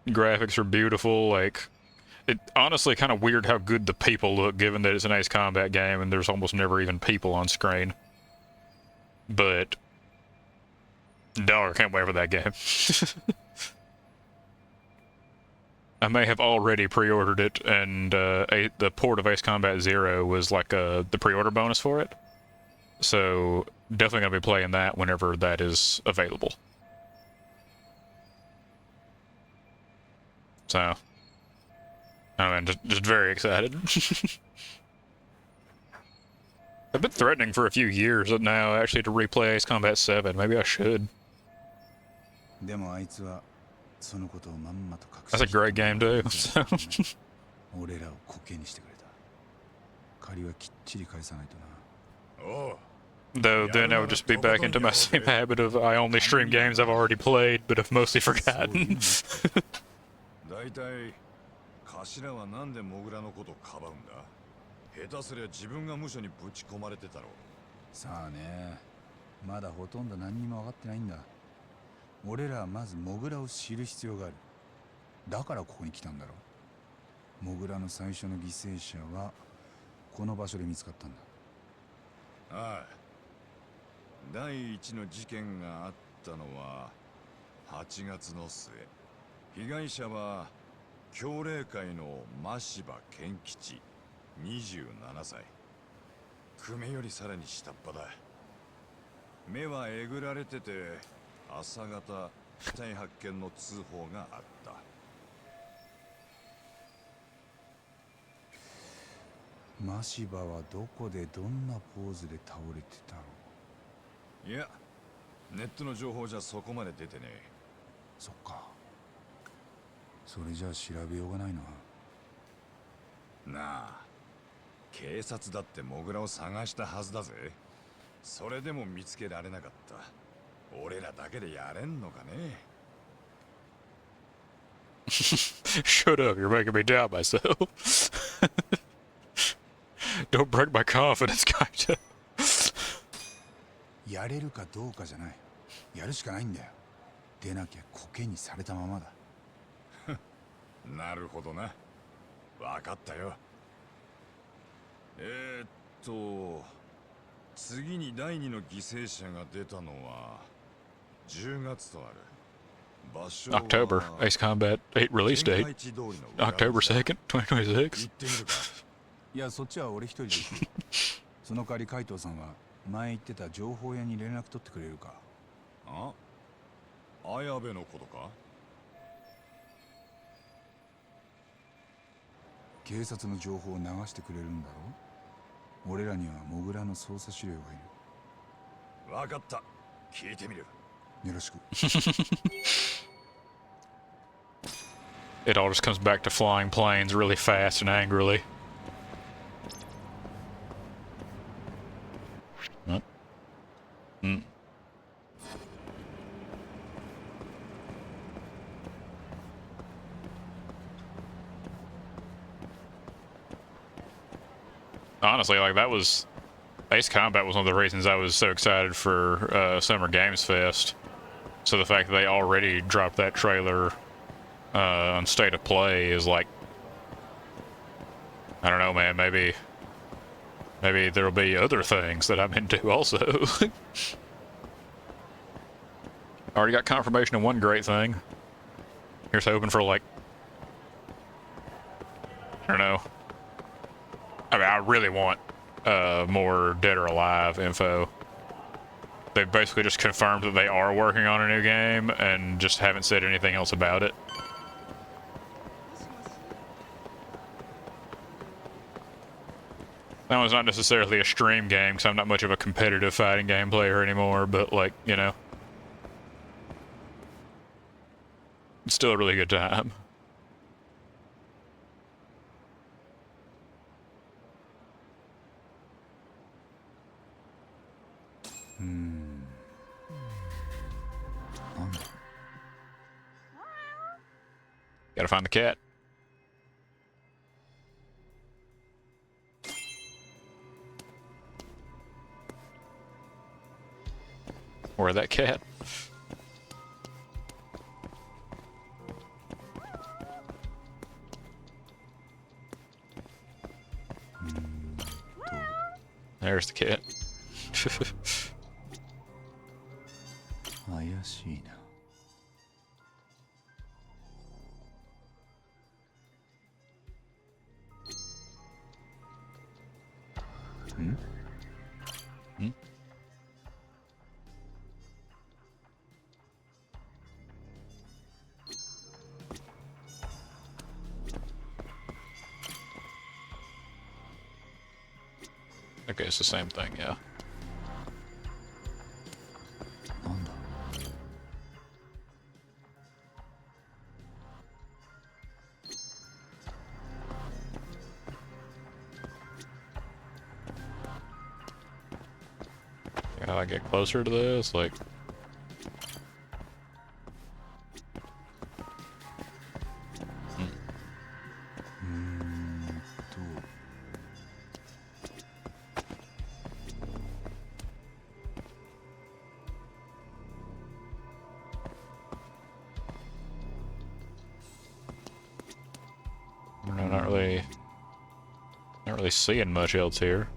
Graphics are beautiful. Like, it honestly kind of weird how good the people look, given that it's an Ace Combat game and there's almost never even people on screen. But dog, I can't wait for that game. I may have already pre-ordered it, and the port of Ace Combat 0 was like the pre-order bonus for it. So definitely gonna be playing that whenever that is available. So, I mean, just very excited. I've been threatening for a few years now, actually, to replay Ace Combat 7. Maybe I should. That's a great game too. So. Though then I would just be back into my same habit of I only stream games I've already played but have mostly forgotten. 大体頭はなんでモグラのことをかばうんだ。下手すりゃ自分が無所にぶち込まれてたろ。さあね、まだほとんど何にも分かってないんだ。俺らはまずモグラを知る必要がある。だからここに来たんだろう。モグラの最初の犠牲者はこの場所で見つかったんだ。ああ、第一の事件があったのは8月の末。被害者は協励会の真柴健吉27歳。久米よりさらに下っ端だ。目はえぐられてて朝方死体発見の通報があった。真柴はどこでどんなポーズで倒れてたろう。いや、ネットの情報じゃそこまで出てねえ。そっか。それじゃあ調べようがないな。なあ、警察だってモグラを探したはずだぜ。それでも見つけられなかった。俺らだけでやれんのかね。Shut up, you're making me doubt myself. Don't break my confidence, Kaita. やれるかどうかじゃない。やるしかないんだよ。でなきゃコケにされたままだ。なるほどな。わかったよ。次に第二の犠牲者が出たのは10月とある。場所は October, Ace Combat 8 release date. October 2nd, 2026. いや、そっちは俺一人で行く。その代わり海藤さんは前言ってた情報屋に連絡取ってくれるか。あ？綾部のことか？警察の情報を流してくれるんだろ。俺らにはモグラの捜査資料がいる。わかった。聞いてみる。よろしく。It all just comes back to flying planes really fast and angrily. What? Honestly, like, that was... Ace Combat was one of the reasons I was so excited for Summer Games Fest. So the fact that they already dropped that trailer on State of Play is like, I don't know, man, maybe there'll be other things that I'm into also. Already got confirmation of one great thing. Here's hoping for, like, I don't know. I mean, I really want more Dead or Alive info. They've basically just confirmed that they are working on a new game and just haven't said anything else about it. That one's not necessarily a stream game because I'm not much of a competitive fighting game player anymore, but, like, you know, it's still a really good time. Gotta find the cat. Where that cat? There's the cat. 怪しいな。Okay, it's the same thing, yeah. How do I get closer to this? Like... I'm not really seeing much else here.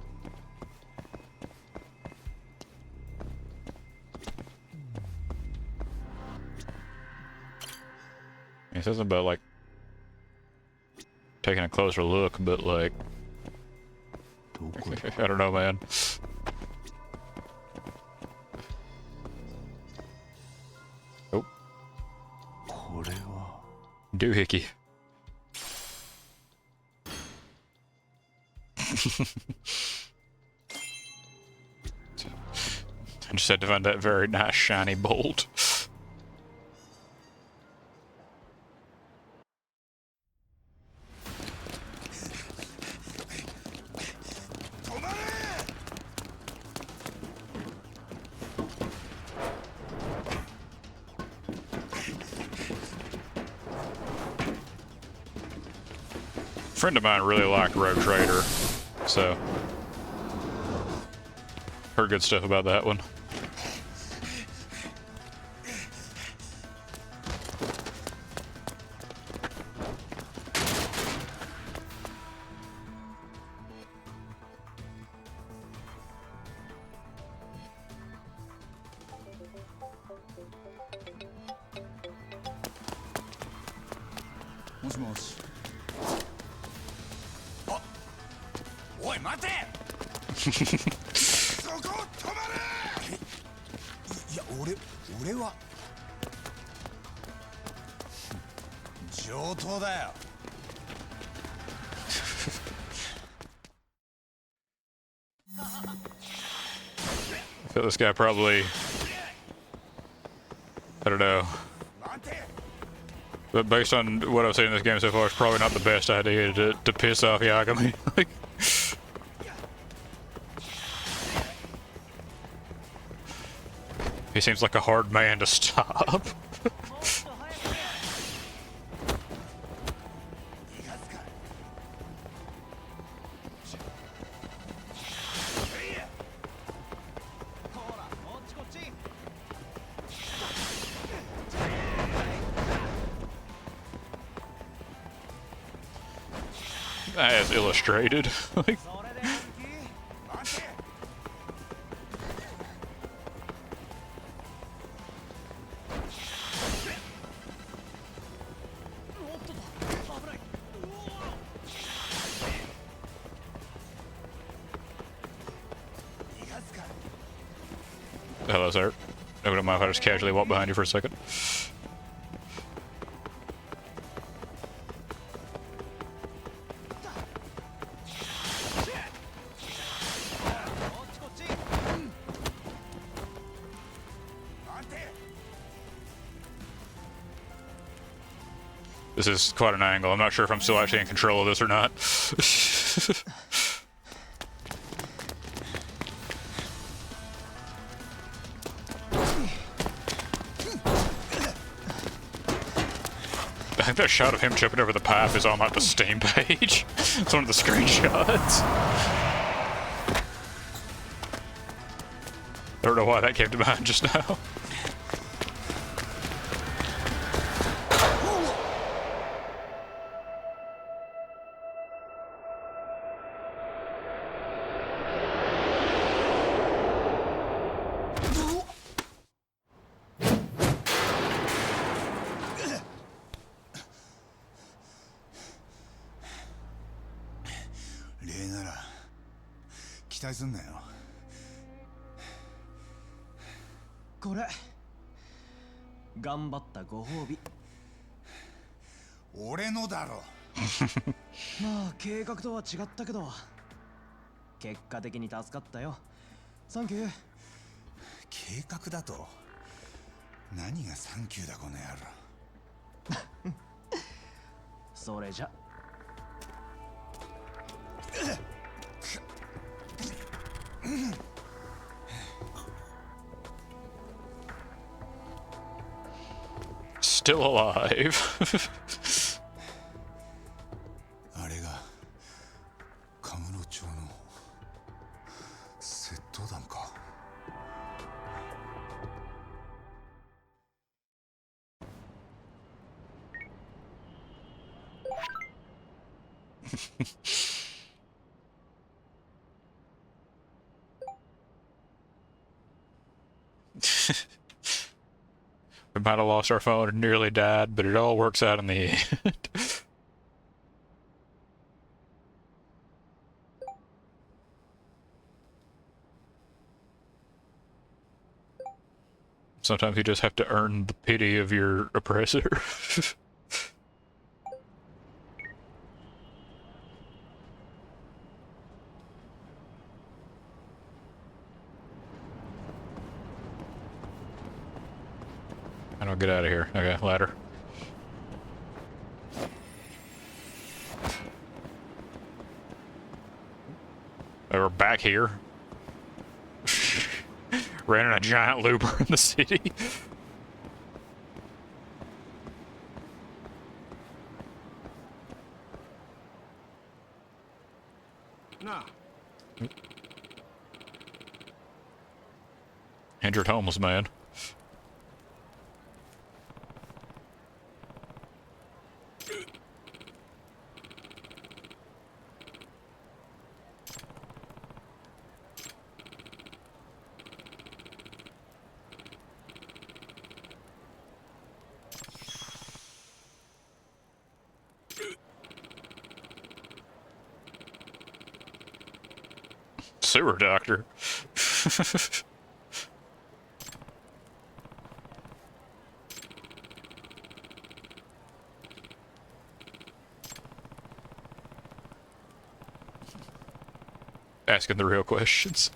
It says about, like, taking a closer look, but, like, I don't know, man. Oh. Doohickey. I just had to find that very nice shiny bolt. A friend of mine really liked Road Trader, so heard good stuff about that one. I feel this guy probably, I don't know, but based on what I've seen in this game so far, it's probably not the best idea to piss off Yagami. Like, he seems like a hard man to stop. as illustrated. Like, hello, sir. I wouldn't mind if I just casually walk behind you for a second. This is quite an angle. I'm not sure if I'm still actually in control of this or not. I think that shot of him jumping over the pipe is on like the Steam page. It's one of the screenshots. I don't know why that came to mind just now.計画とは違ったけど結果的に助かったよ。サンキュー。計画だと何がサンキューだこの野郎。それじゃ。Still alive. あれがカムロ町の窃盗団か。We might have lost our phone and nearly died, but it all works out in the end. Sometimes you just have to earn the pity of your oppressor. I don't get out of here. Okay, ladder. We're back here. Ran in a giant looper in the city. Nah. Injured homeless man. Sewer doctor. Asking the real questions.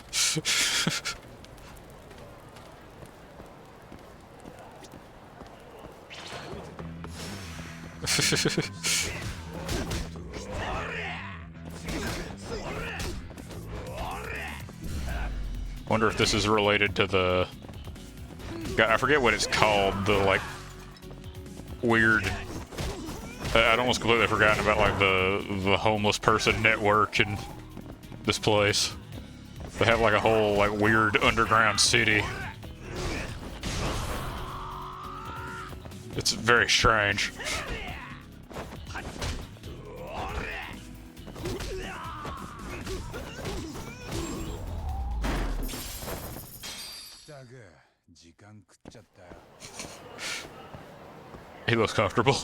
Wonder if this is related to the... God, I forget what it's called, the, like, weird... I'd almost completely forgotten about, like, the homeless person network in this place. They have, like, a whole, like, weird underground city. It's very strange. He looks comfortable.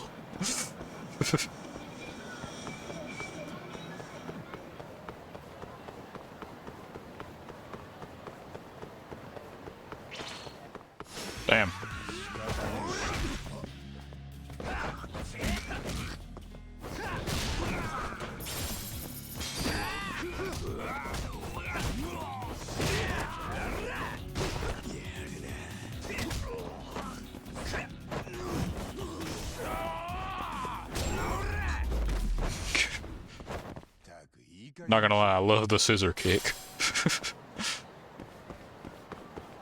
Damn. Not gonna lie, I love the scissor kick.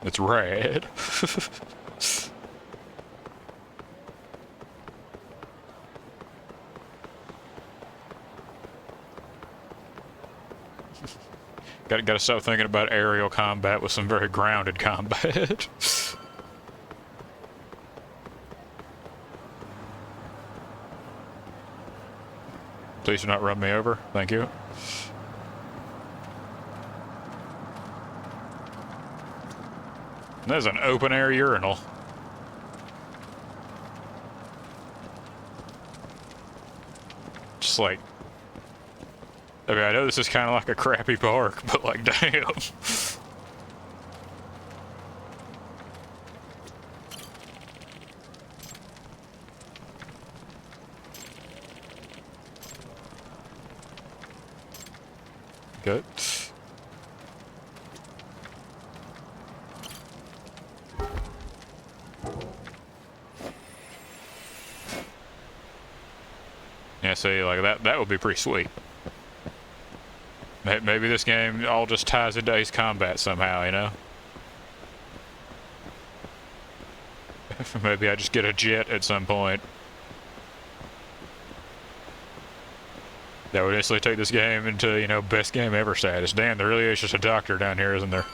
It's rad. Gotta stop thinking about aerial combat with some very grounded combat. Please do not run me over. Thank you. There's an open air urinal. Just like, I mean, I know this is kind of like a crappy park, but like, damn. Good. Yeah, see, like that would be pretty sweet. Maybe this game all just ties into Ace Combat somehow, you know? Maybe I just get a jet at some point. That would instantly take this game into, you know, best game ever status. Damn, there really is just a doctor down here, isn't there?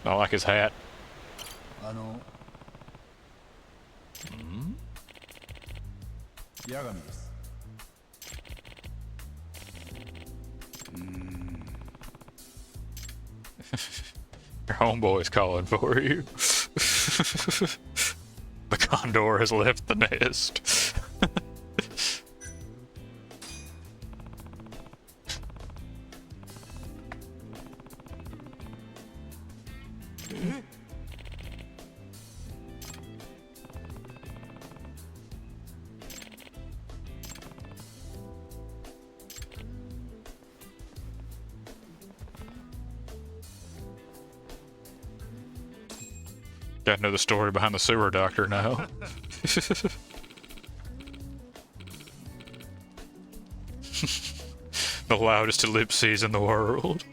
I like his hat. 八神です。Your homeboy's calling for you. The condor has left the nest. Gotta know the story behind the sewer doctor now. The loudest ellipses in the world.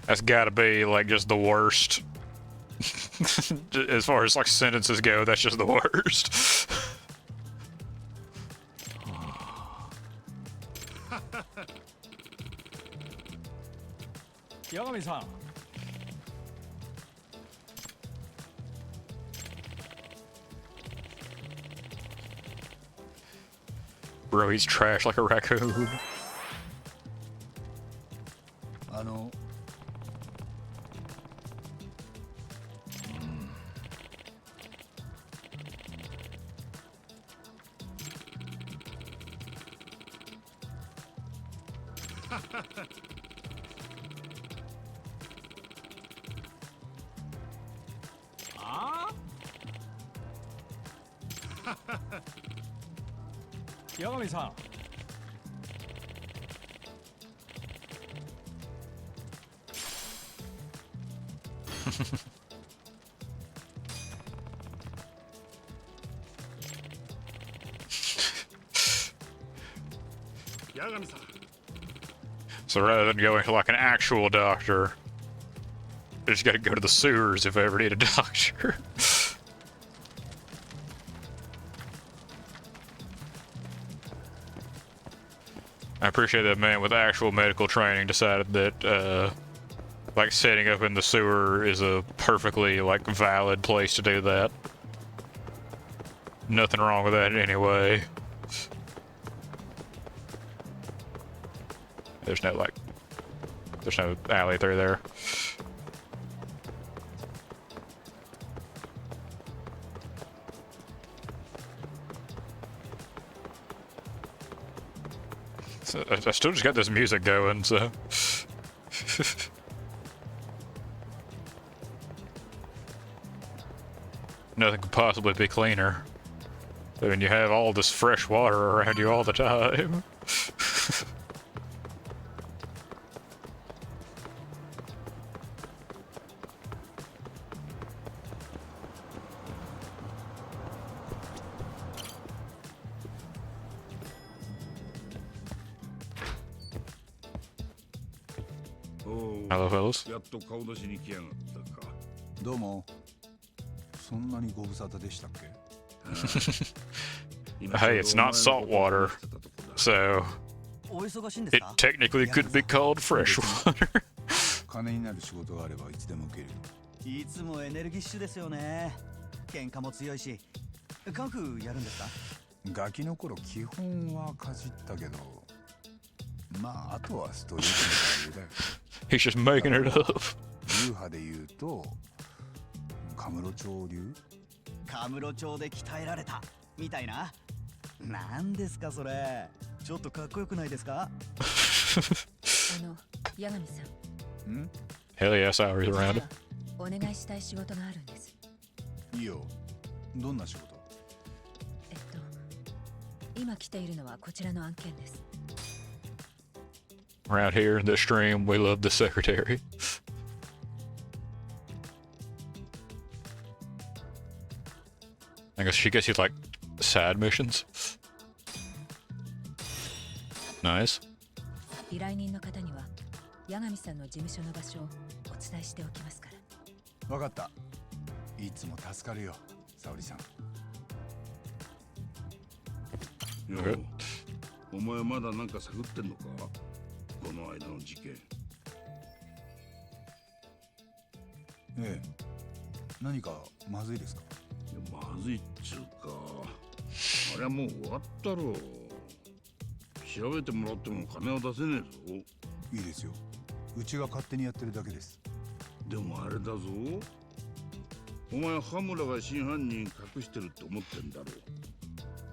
That's gotta be like just the worst. As far as like sentences go, that's just the worst. Yagami-san. Bro, he's trash like a raccoon. 八神さん。So rather than going to like an actual doctor, I just gotta go to the sewers if I ever need a doctor. I appreciate that man with actual medical training decided that, like, setting up in the sewer is a perfectly, like, valid place to do that. nothing wrong with that anyway. There's no alley through there. So I still just got this music going, so. Nothing could possibly be cleaner. I mean, you have all this fresh water around you all the time. Hello, fellas. やっと顔出しに来やがったか。どうも。そんなにご無沙汰でしたっけ？ Hey, it's not salt water, so it technically could be called fresh water. 金になる仕事があればいつでも受ける。いつもエネルギッシュですよね。喧嘩も強いし。カンフーやるんですか？ガキの頃基本はかじったけど、まああとはストリートの余裕だよ。He's just making it up. 流派で言うと、カムロ町流？カムロ町で鍛えられたみたいな。なんですかそれ。ちょっとかっこよくないですか？八神さん。Hell yeah, salaries around it. お願いしたい仕事があるんです。いいよ。どんな仕事？今来ているのはこちらの案件です。Around here in this stream, we love the secretary. I guess she gets you like side missions. Nice. 依頼人の方には八神さんの事務所の場所をお伝えしておきますから。わかった。いつも助かるよ、沙織さん。よ、お前まだなんか探ってんのか？この間の事件。ええ。何かまずいですか？いや、まずいっちゅうか。あれはもう終わったろう。調べてもらっても金は出せねえぞ。いいですよ。うちが勝手にやってるだけです。でもあれだぞ。お前羽村が真犯人隠してるって思ってんだろう。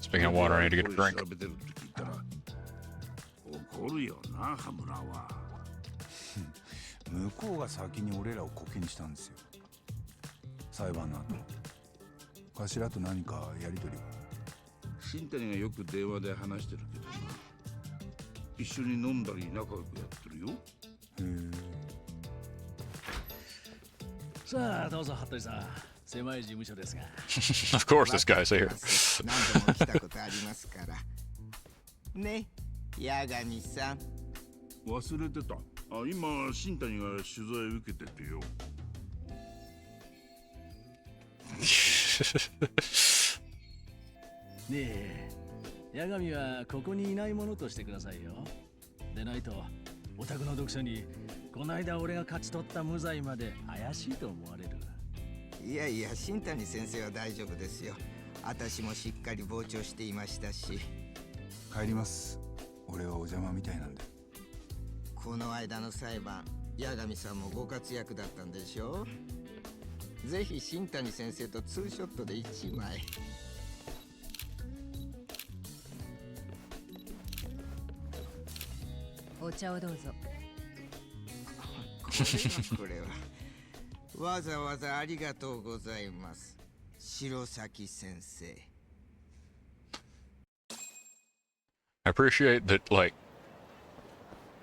Speaking of water, I need to get a drink. 調べてるって聞いたら怒るよな、羽村は。向こうが先に俺らをコケにしたんですよ。裁判の後。頭と何かやりとりは？新谷がよく電話で話してるけどな。一緒に飲んだり仲良くやってるよ。さあどうぞ服部さん。狭い事務所ですが。Of course, this guy's here. 何度も来たことありますから。ね、八神さん。忘れてた。今新谷が取材受けててよ。ねえ、八神はここにいないものとしてくださいよ。でないとお宅の読者にこの間俺が勝ち取った無罪まで怪しいと思われる。いやいや、新谷先生は大丈夫ですよ。私もしっかり傍聴していましたし。帰ります。俺はお邪魔みたいなんで。この間の裁判、八神さんもご活躍だったんでしょう。ぜひ新谷先生とツーショットで1枚。お茶をどうぞ。これはわざわざありがとうございます、白崎先生。 I appreciate that, like,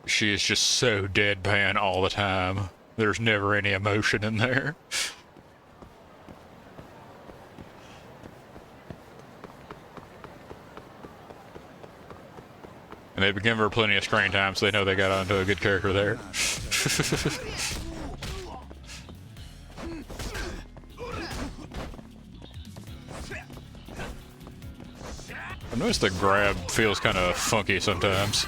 she is just so deadpan all the time. There's never any emotion in there. And they've given her plenty of screen time, so they know they got onto a good character there. I noticed the grab feels kind of funky sometimes.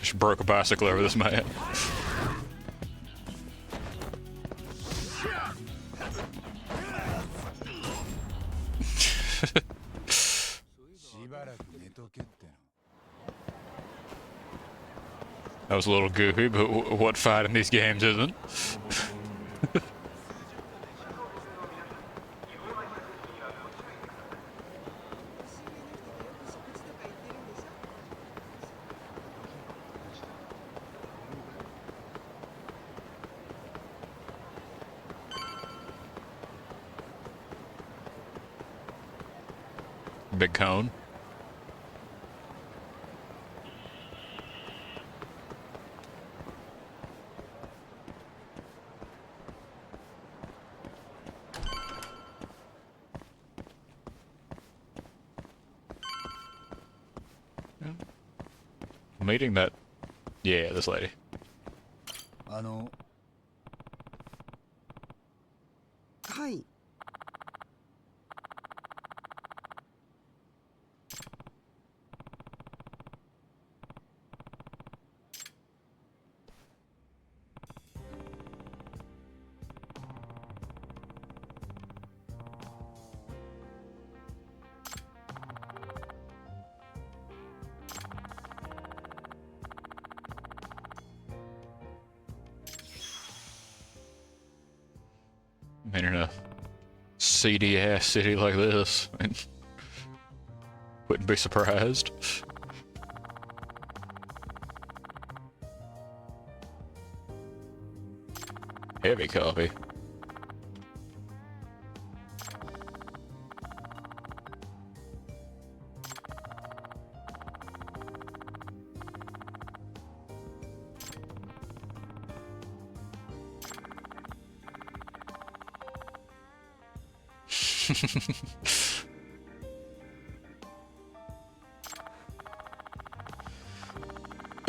Just broke a bicycle over this man. しばらく寝とけっての。 That was a little goofy, but what fight in these games isn't? Big cone. Meeting that, yeah, this lady. はい。I mean, in a seedy ass city like this, I mean, wouldn't be surprised. Heavy coffee.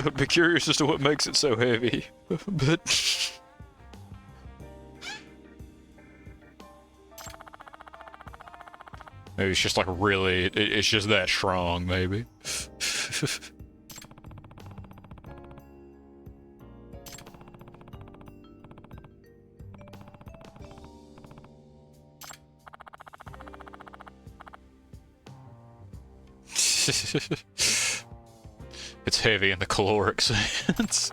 I'd be curious as to what makes it so heavy, but... Maybe it's just like really, it's just that strong, maybe. It's heavy in the caloric sense.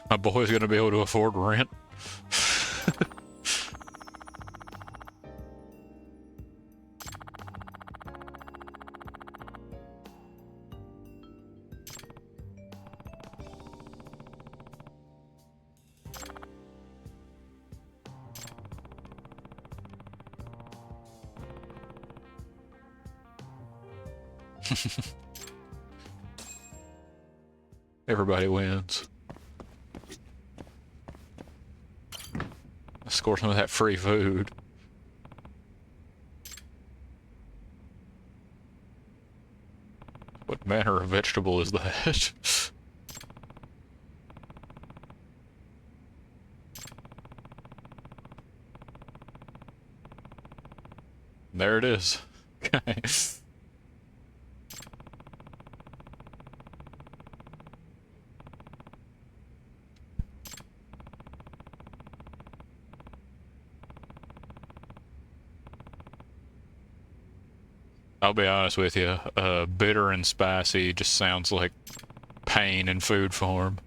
My boy's gonna be able to afford rent. Everybody wins. Score some of that free food. What manner of vegetable is that? There it is. Okay. I'll be honest with you, bitter and spicy just sounds like pain in food form.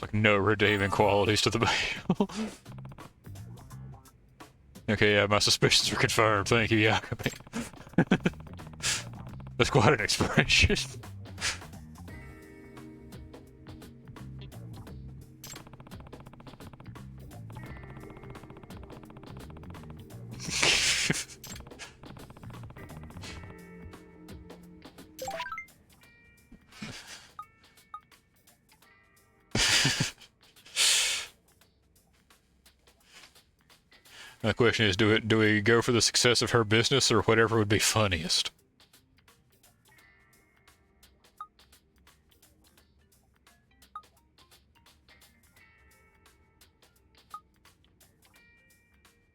Like, no redeeming qualities to the mail. Okay, yeah, my suspicions are confirmed. Thank you, Yakami. That's quite an expression. The question is, do we go for the success of her business or whatever would be funniest?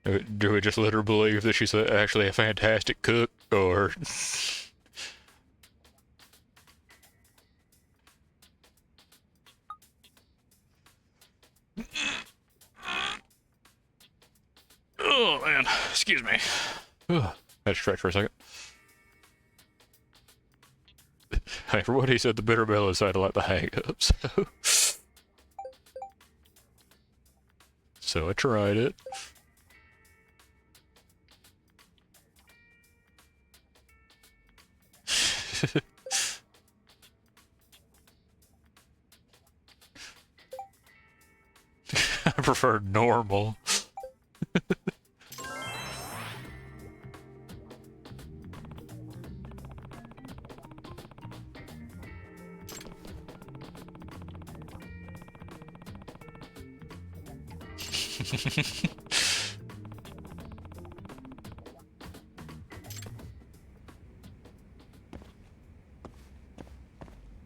Do we just let her believe that she's actually a fantastic cook, or... Oh, man. Excuse me. Had to stretch for a second. Hey, for what he said, the bitter mellow sounded like the hang-up, so... So I tried it. I prefer normal.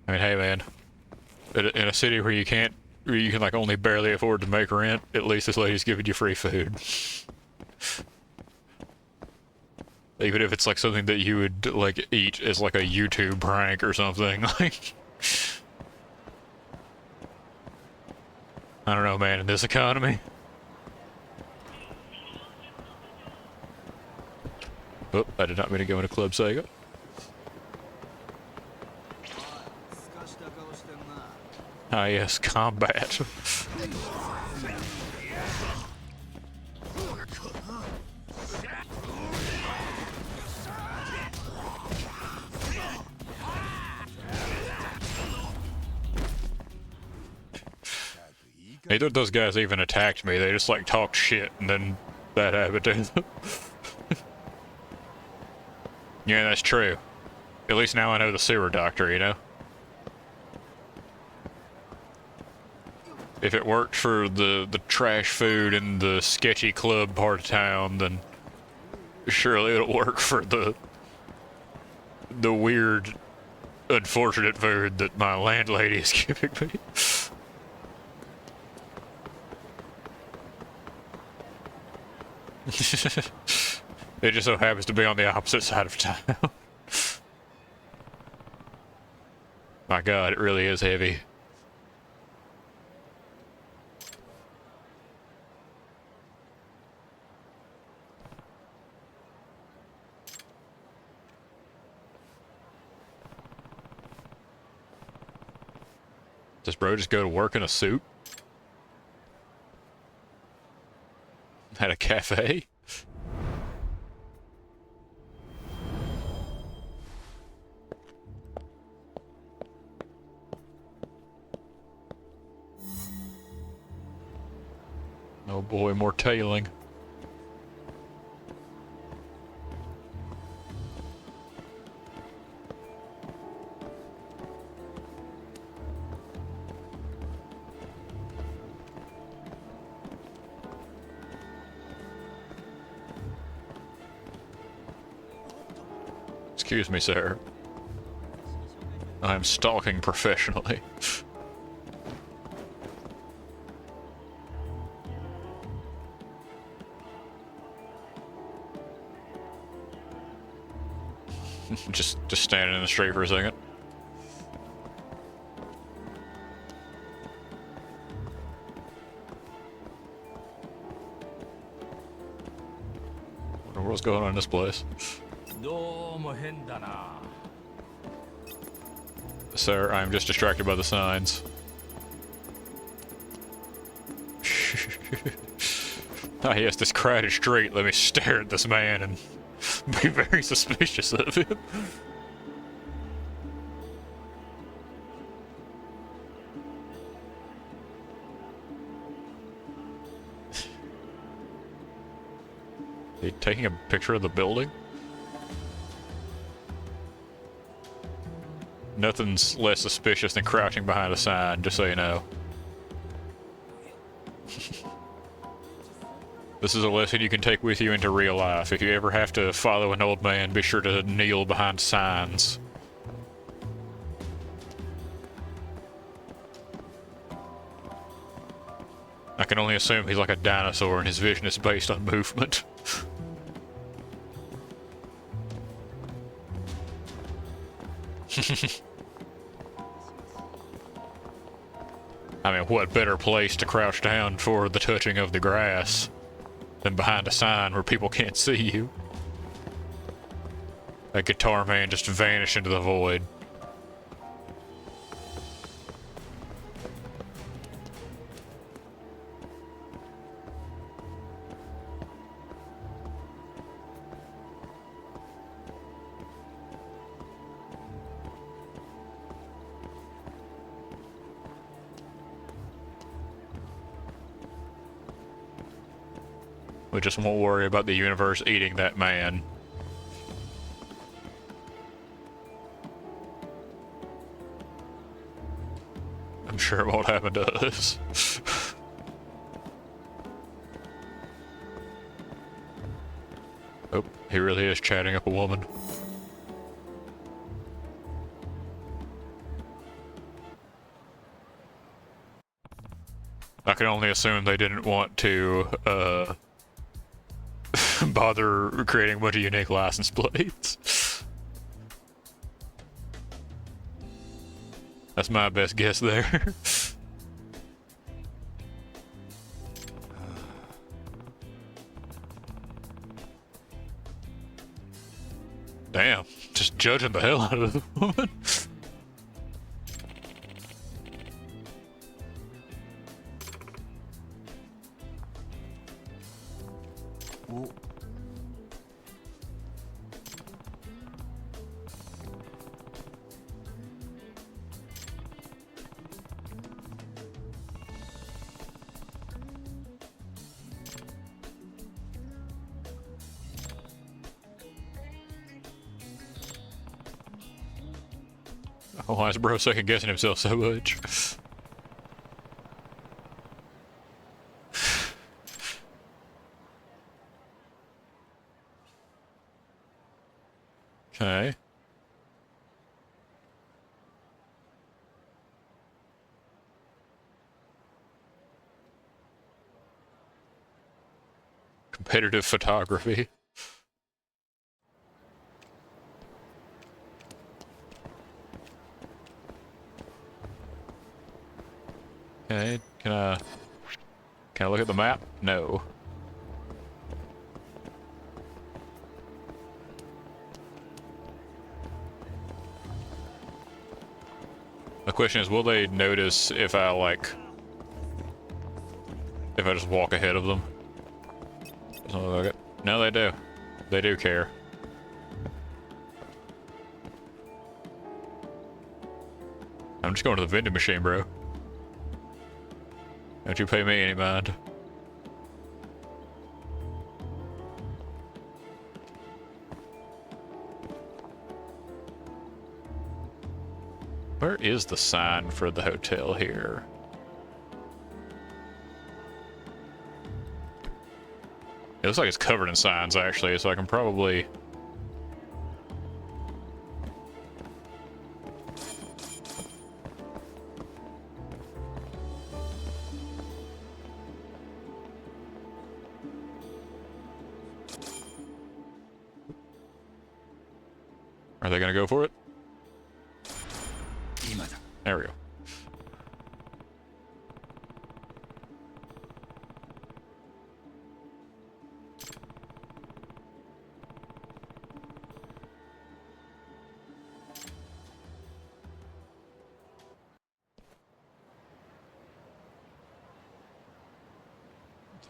I mean, hey man, in a city where you can like only barely afford to make rent, at least this lady's giving you free food. Even if it's like something that you would like eat as like a YouTube prank or something, like... I don't know, man, in this economy. Oh, I did not mean to go into Club Sega. Ah yes, combat. Neither of those guys even attacked me, they just like talked shit and then that happened to them. Yeah, that's true. At least now I know the sewer doctor, you know? If it worked for the trash food in the sketchy club part of town, then surely it'll work for the weird, unfortunate food that my landlady is giving me. It just so happens to be on the opposite side of town. My god, it really is heavy. Does bro just go to work in a suit? At a cafe? Oh boy, more tailing. Excuse me, sir. I'm stalking professionally. just standing in the street for a second. Wonder what's going on in this place. Sir, I'm just distracted by the signs. Ah, yes, this crowded street. Let me stare at this man and be very suspicious of him. He taking a picture of the building? Nothing's less suspicious than crouching behind a sign, just so you know. This is a lesson you can take with you into real life. If you ever have to follow an old man, be sure to kneel behind signs. I can only assume he's like a dinosaur and his vision is based on movement. I mean, what better place to crouch down for the touching of the grass than behind a sign where people can't see you? That guitar man just vanished into the void. We just won't worry about the universe eating that man. I'm sure it won't happen to us. Oh, he really is chatting up a woman. I can only assume they didn't want to, bother creating a bunch of unique license plates. That's my best guess there. Damn, just judging the hell out of the woman. Oh, why is bro second guessing himself so much? Okay. Competitive photography. Okay, can I look at the map? No. The question is, will they notice if I just walk ahead of them? Doesn't look like it. No, they do. They do care. I'm just going to the vending machine, bro. Don't you pay me any mind. Where is the sign for the hotel here? It looks like it's covered in signs, actually, so I can probably... Are they gonna go for it? There we go.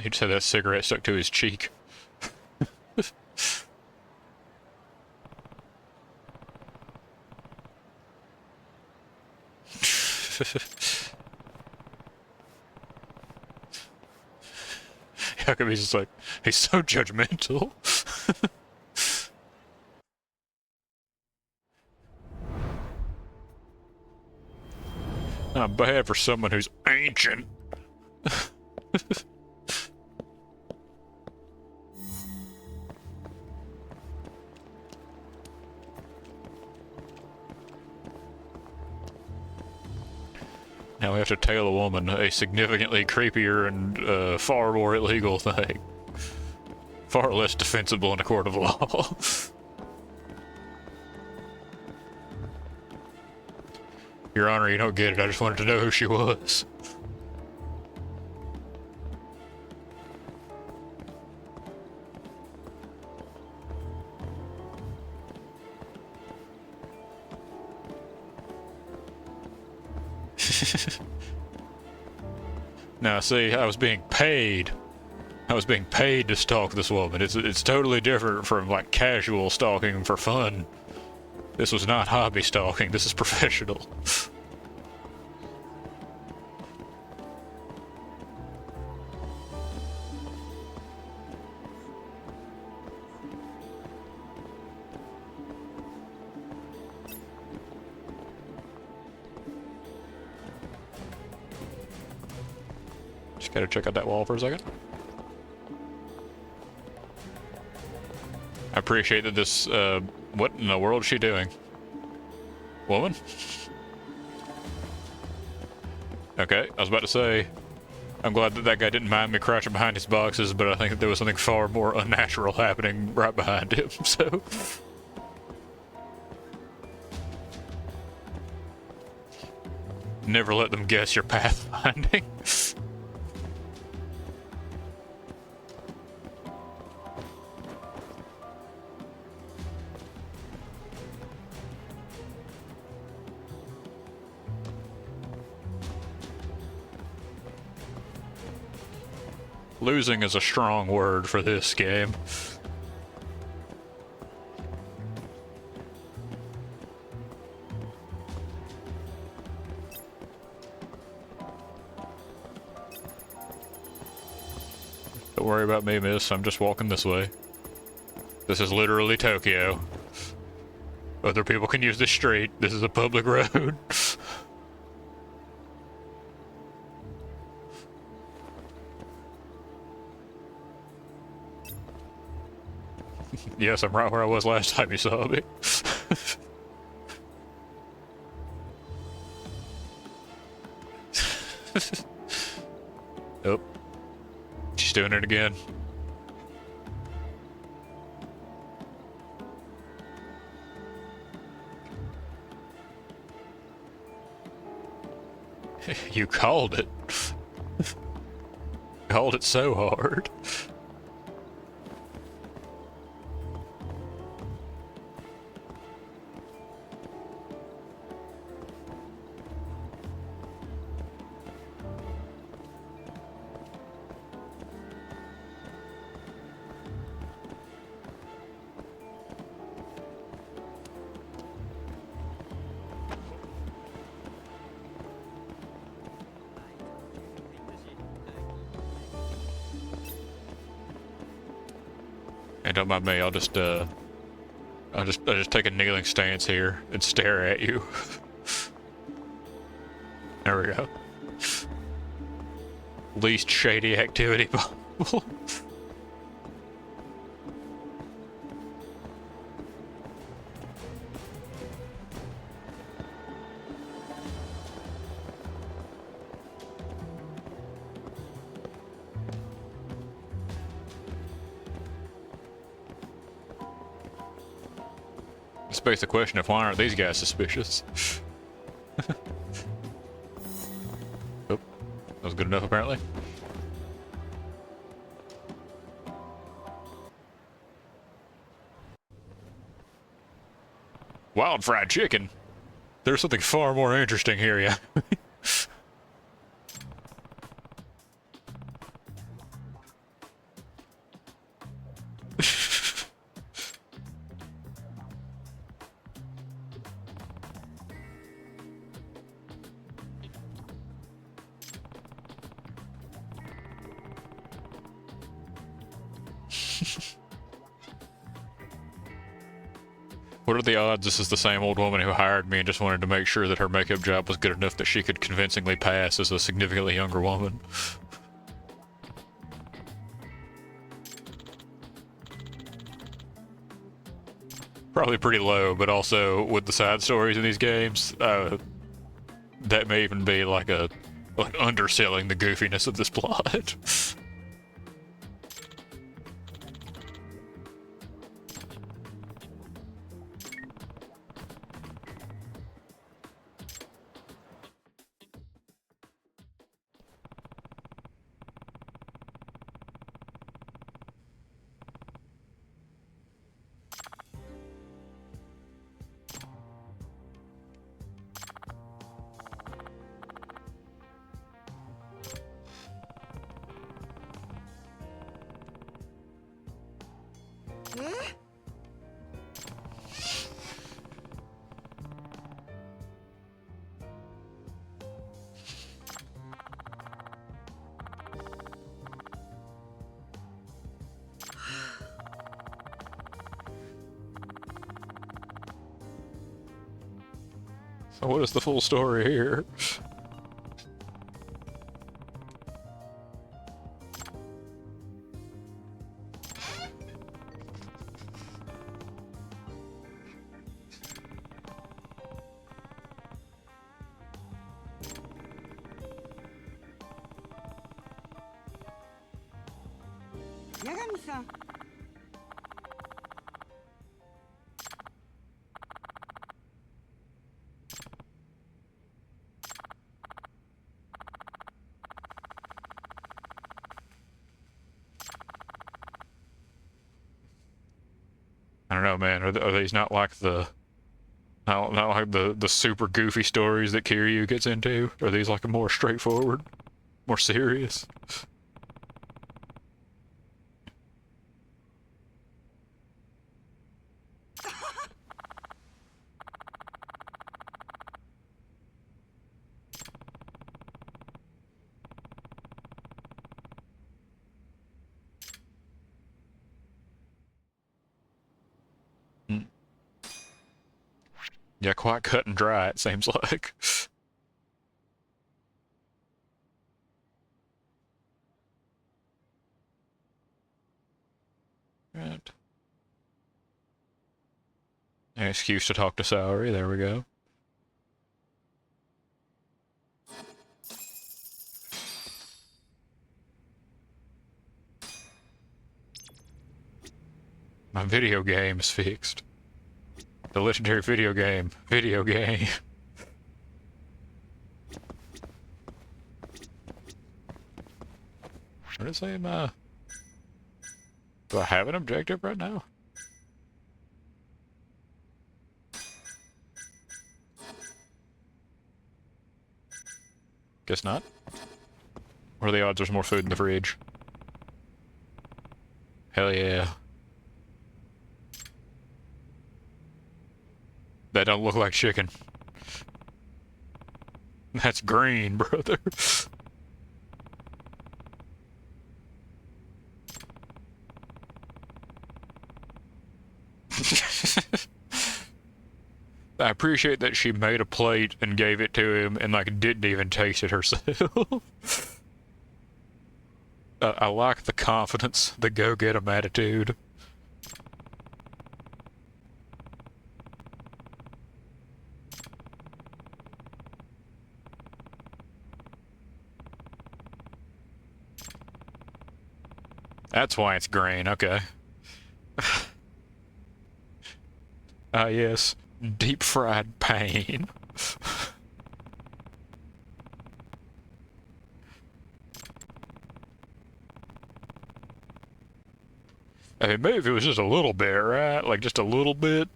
He just had that cigarette stuck to his cheek. How come he's just like, he's so judgmental? Not bad for someone who's ancient. Now we have to tail a woman, a significantly creepier and far more illegal thing. Far less defensible in a court of law. Your Honor, you don't get it. I just wanted to know who she was. Now, see, I was being paid. I was being paid to stalk this woman. It's totally different from, like, casual stalking for fun. This was not hobby stalking. This is professional. Just gotta check out that wall for a second. I appreciate that this, what in the world is she doing? Woman? Okay, I was about to say, I'm glad that that guy didn't mind me crouching behind his boxes, but I think that there was something far more unnatural happening right behind him, so... Never let them guess your pathfinding. Losing is a strong word for this game. Don't worry about me, miss. I'm just walking this way. This is literally Tokyo. Other people can use this street. This is a public road. Yes, I'm right where I was last time you saw me. Oh. She's doing it again. You called it. Called it so hard. And don't mind me, I'll just take a kneeling stance here and stare at you. There we go. Least shady activity possible. This begs the question of why aren't these guys suspicious? Oh, that was good enough apparently. Wild fried chicken? There's something far more interesting here, yeah. What are the odds this is the same old woman who hired me and just wanted to make sure that her makeup job was good enough that she could convincingly pass as a significantly younger woman? Probably pretty low, but also with the side stories in these games, that may even be like underselling the goofiness of this plot. So what is the full story here? Yagami-san. I don't know, man. Are these not like not like the super goofy stories that Kiryu gets into? Are these like a more straightforward, more serious? Yeah, quite cut and dry, it seems like. Right. An excuse to talk to Saori, there we go. My video game is fixed. The legendary video game. Video game. What is it say? Do I have an objective right now? Guess not. What are the odds there's more food in the fridge? Hell yeah. That don't look like chicken. That's green, brother. I appreciate that she made a plate and gave it to him and like didn't even taste it herself. I like the confidence, the go-get-'em attitude. That's why it's green, okay. Ah, yes. Deep fried pain. I mean, maybe if it was just a little bit, right? Like, just a little bit.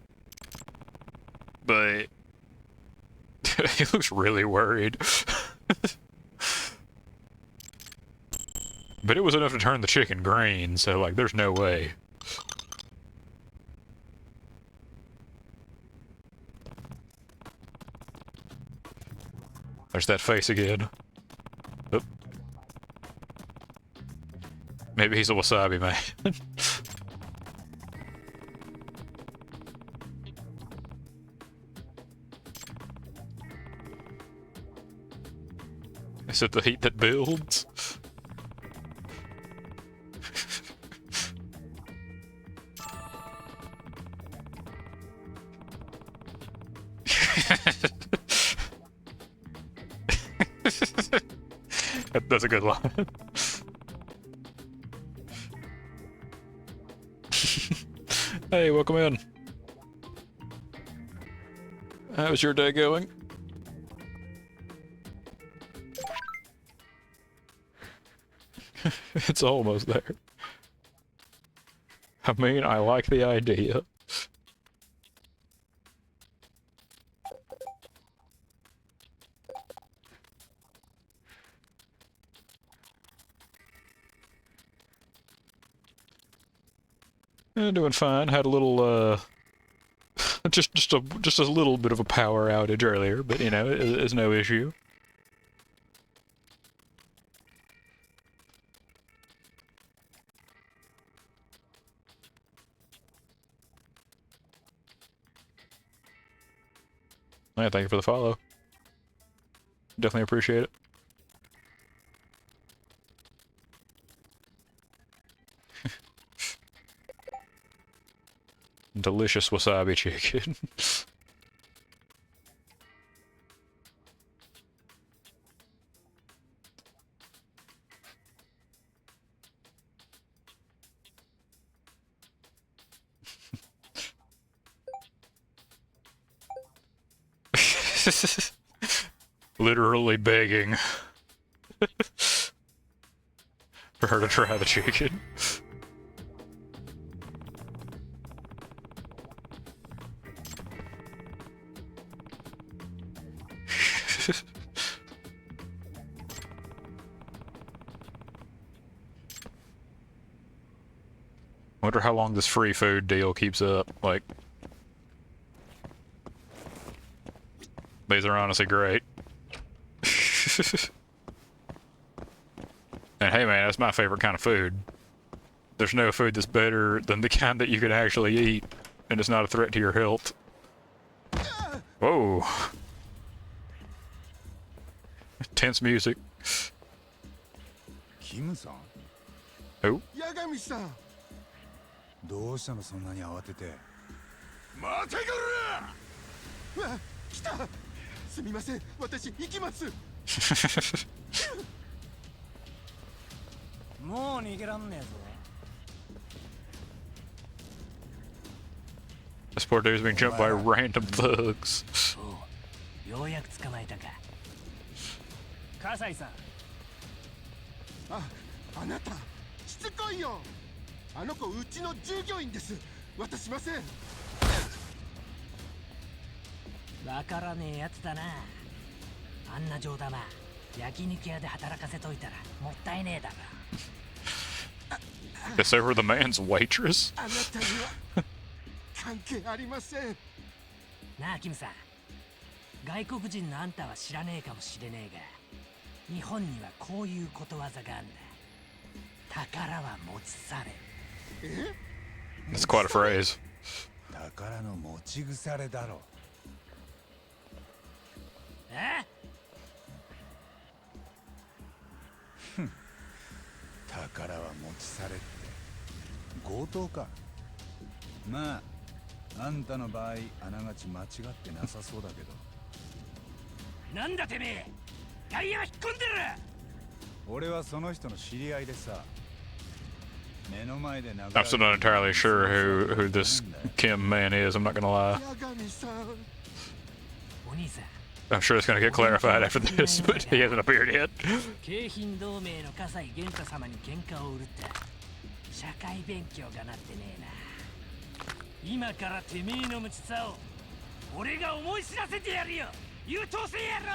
But... he looks really worried. But it was enough to turn the chicken green, so, like, there's no way. There's that face again. Oop. Maybe he's a wasabi man. Is it the heat that builds? That's a good line. Hey, welcome in. How's your day going? It's almost there. I mean, I like the idea. Doing fine. Had a little, just a little bit of a power outage earlier, but you know, it's no issue. Yeah, thank you for the follow. Definitely appreciate it. Delicious wasabi chicken. Literally begging for her to try the chicken. Wonder how long this free food deal keeps up. Like, these are honestly great. And hey man, that's my favorite kind of food. There's no food that's better than the kind that you can actually eat, and it's not a threat to your health. Whoa. Tense music. Kim-san? Who? 八神さん。どうしたのそんなに慌てて。待てこら。わ、来た。すみません、私行きます。もう逃げらんねえぞ。 This poor dude's being jumped by random thugs. ようやく捕まえたか。葛西さん。あなた、しつこいよ。あの子うちの従業員です。渡しません。わからねえやつだな。あんな冗談は焼肉屋で働かせといたらもったいねえだろ。 Guess they were the man's waitress? あなたには関係ありません。なあキムさん、外国人のあんたは知らねえかもしれねえが、日本にはこういうことわざがあんだ。宝は持ち去れ。え？ That's quite a phrase. 宝の持ち腐れだろ。え？宝は持ち去れって強盗か。まああんたの場合あながち間違ってなさそうだけど。なんだてめえ、タイヤ引っ込んでる。俺はその人の知り合いでさ。目の前で殴られ I'm still not entirely sure who this Kim man is, I'm not gonna lie. お兄さん。 I'm sure it's gonna get clarified after this, but he hasn't appeared yet. 京浜同盟の葛西源太様に喧嘩を売るって社会勉強がなってねえな。今からてめえの無知さを俺が思い知らせてやるよ。優等生やろ。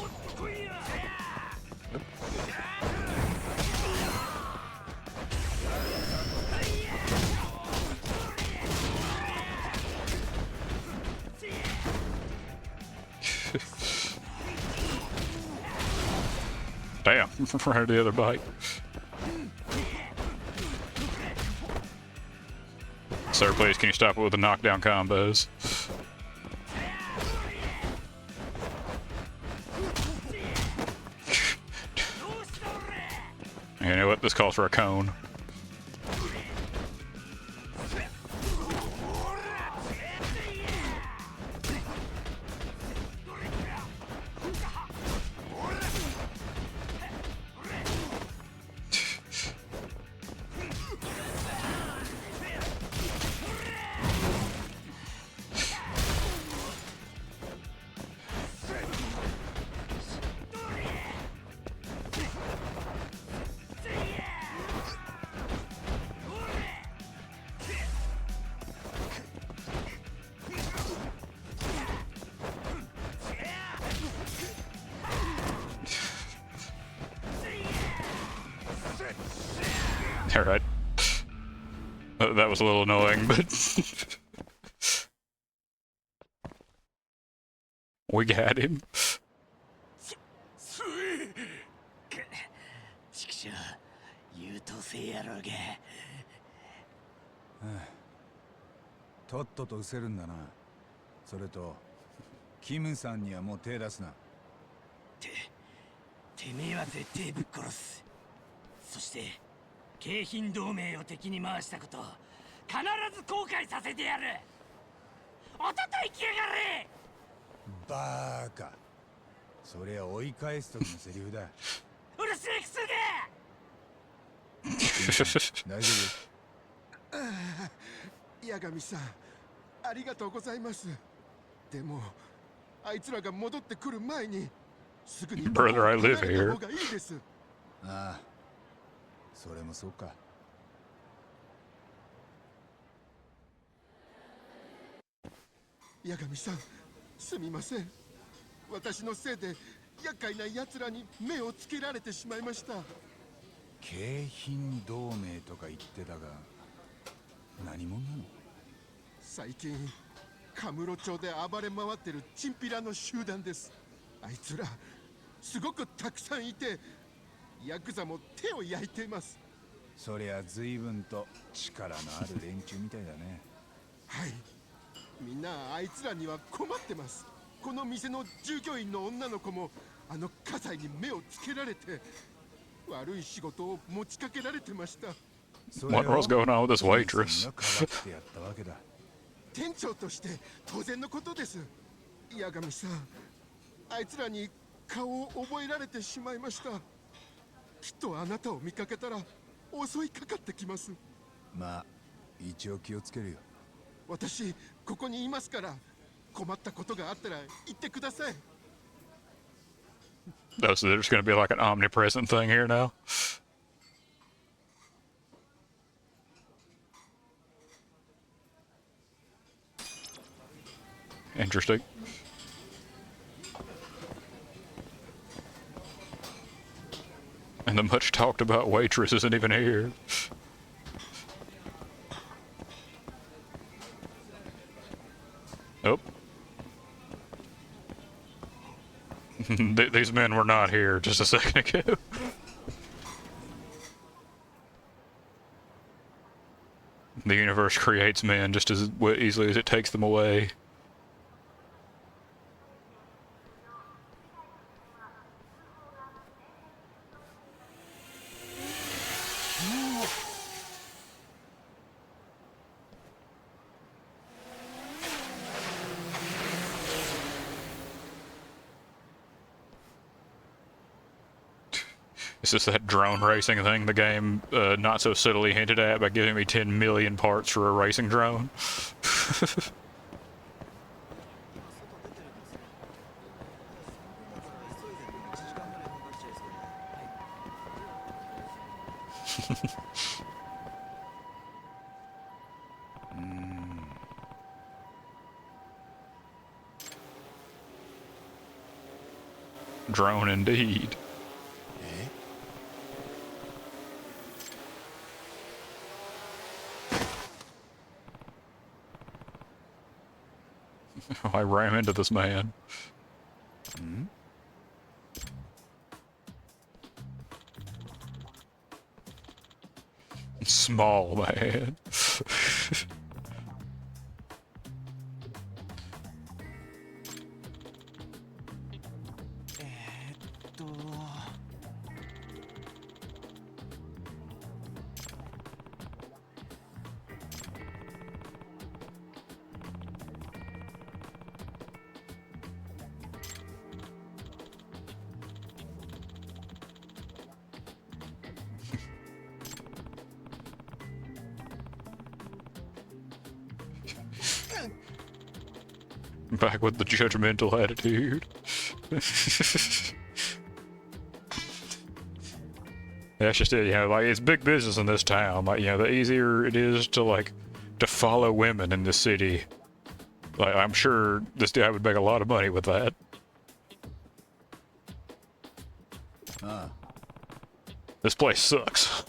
お Damn, right the other bike. Sir, please, can you stop it with the knockdown combos? You know what? This calls for a cone. Alright. That was a little annoying, but... we got him.とっとと失せるんだな。それとキムさんにはもう手出すな。てめえは絶対ぶっ殺す。そして京浜同盟を敵に回したこと必ず後悔させてやる。おととい来やがれ。バーカ。それは追い返す時のセリフだ。うるせえくせ大丈夫？八神さん、ありがとうございます。でもあいつらが戻ってくる前にすぐに Brother, I live 離れ here. た方がいいです。ああ、それもそうか。八神さん、すみません。私のせいで厄介な奴らに目をつけられてしまいました。京浜同盟とか言ってたが、何者なの？最近カムロ町で暴れ回ってるチンピラの集団です。あいつらすごくたくさんいて、ヤクザも手を焼いています。そりゃ随分と力のある連中みたいだね。はい、みんなあいつらには困ってます。この店の従業員の女の子もあの火災に目をつけられて悪い仕事を持ちかけられてました。What was going on with this waitress? 店長として当然のことです。八神さん、あいつらに顔を覚えられてしまいました。きっとあなたを見かけたら襲いかかってきます。まあ一応気をつけるよ。私ここにいますから、困ったことがあったら言ってください。Oh, so there's going to be like an omnipresent thing here now? Interesting. And the much talked about waitress isn't even here. Oh. These men were not here just a second ago. The universe creates men just as easily as it takes them away. It's just that drone racing thing the game not so subtly hinted at by giving me 10 million parts for a racing drone. Drone indeed. I ran into this man. Small man. Back with the judgmental attitude. That's just it, you know, like, it's big business in this town. Like, you know, the easier it is to, like, to follow women in the city. Like, I'm sure this guy would make a lot of money with that. This place sucks.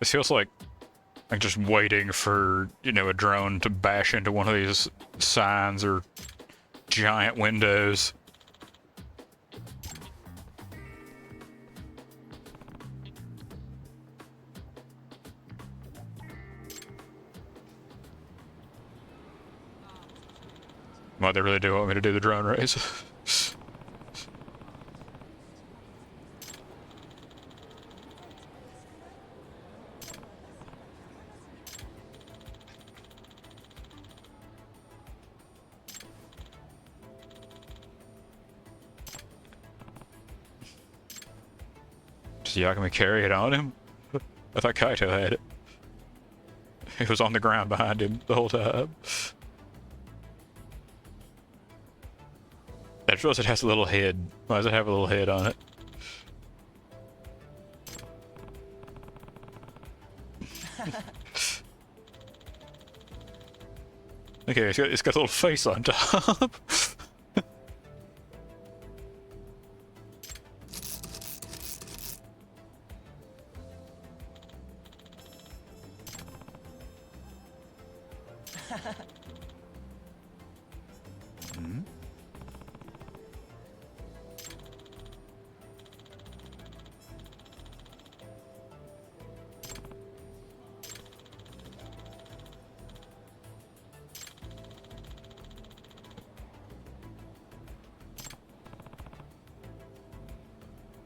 It feels like just waiting for, you know, a drone to bash into one of these signs or giant windows. What, they really do want me to do the drone race? Does Yakami carry it on him? I thought Kaito had it. It was on the ground behind him the whole time. I suppose it has a little head. Why does it have a little head on it? Okay, it's got a little face on top.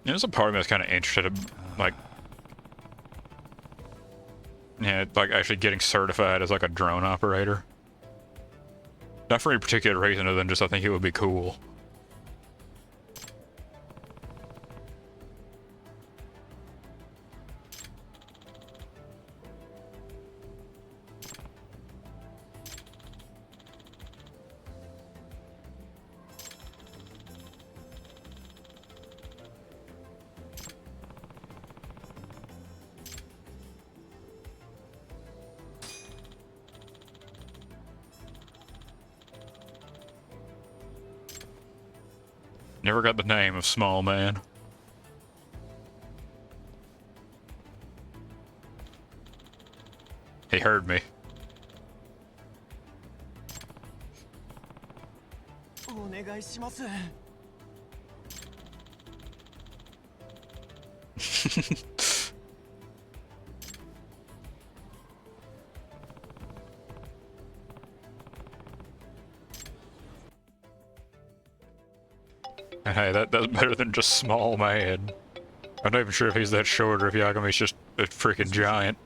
There's a part of me that's kind of interested in, like, yeah, like actually getting certified as like a drone operator. Not for any particular reason other than just I think it would be cool. Never got the name of Small Man. He heard me. Hey, that's better than just Small Man. I'm not even sure if he's that short or if Yakami's just a freaking giant.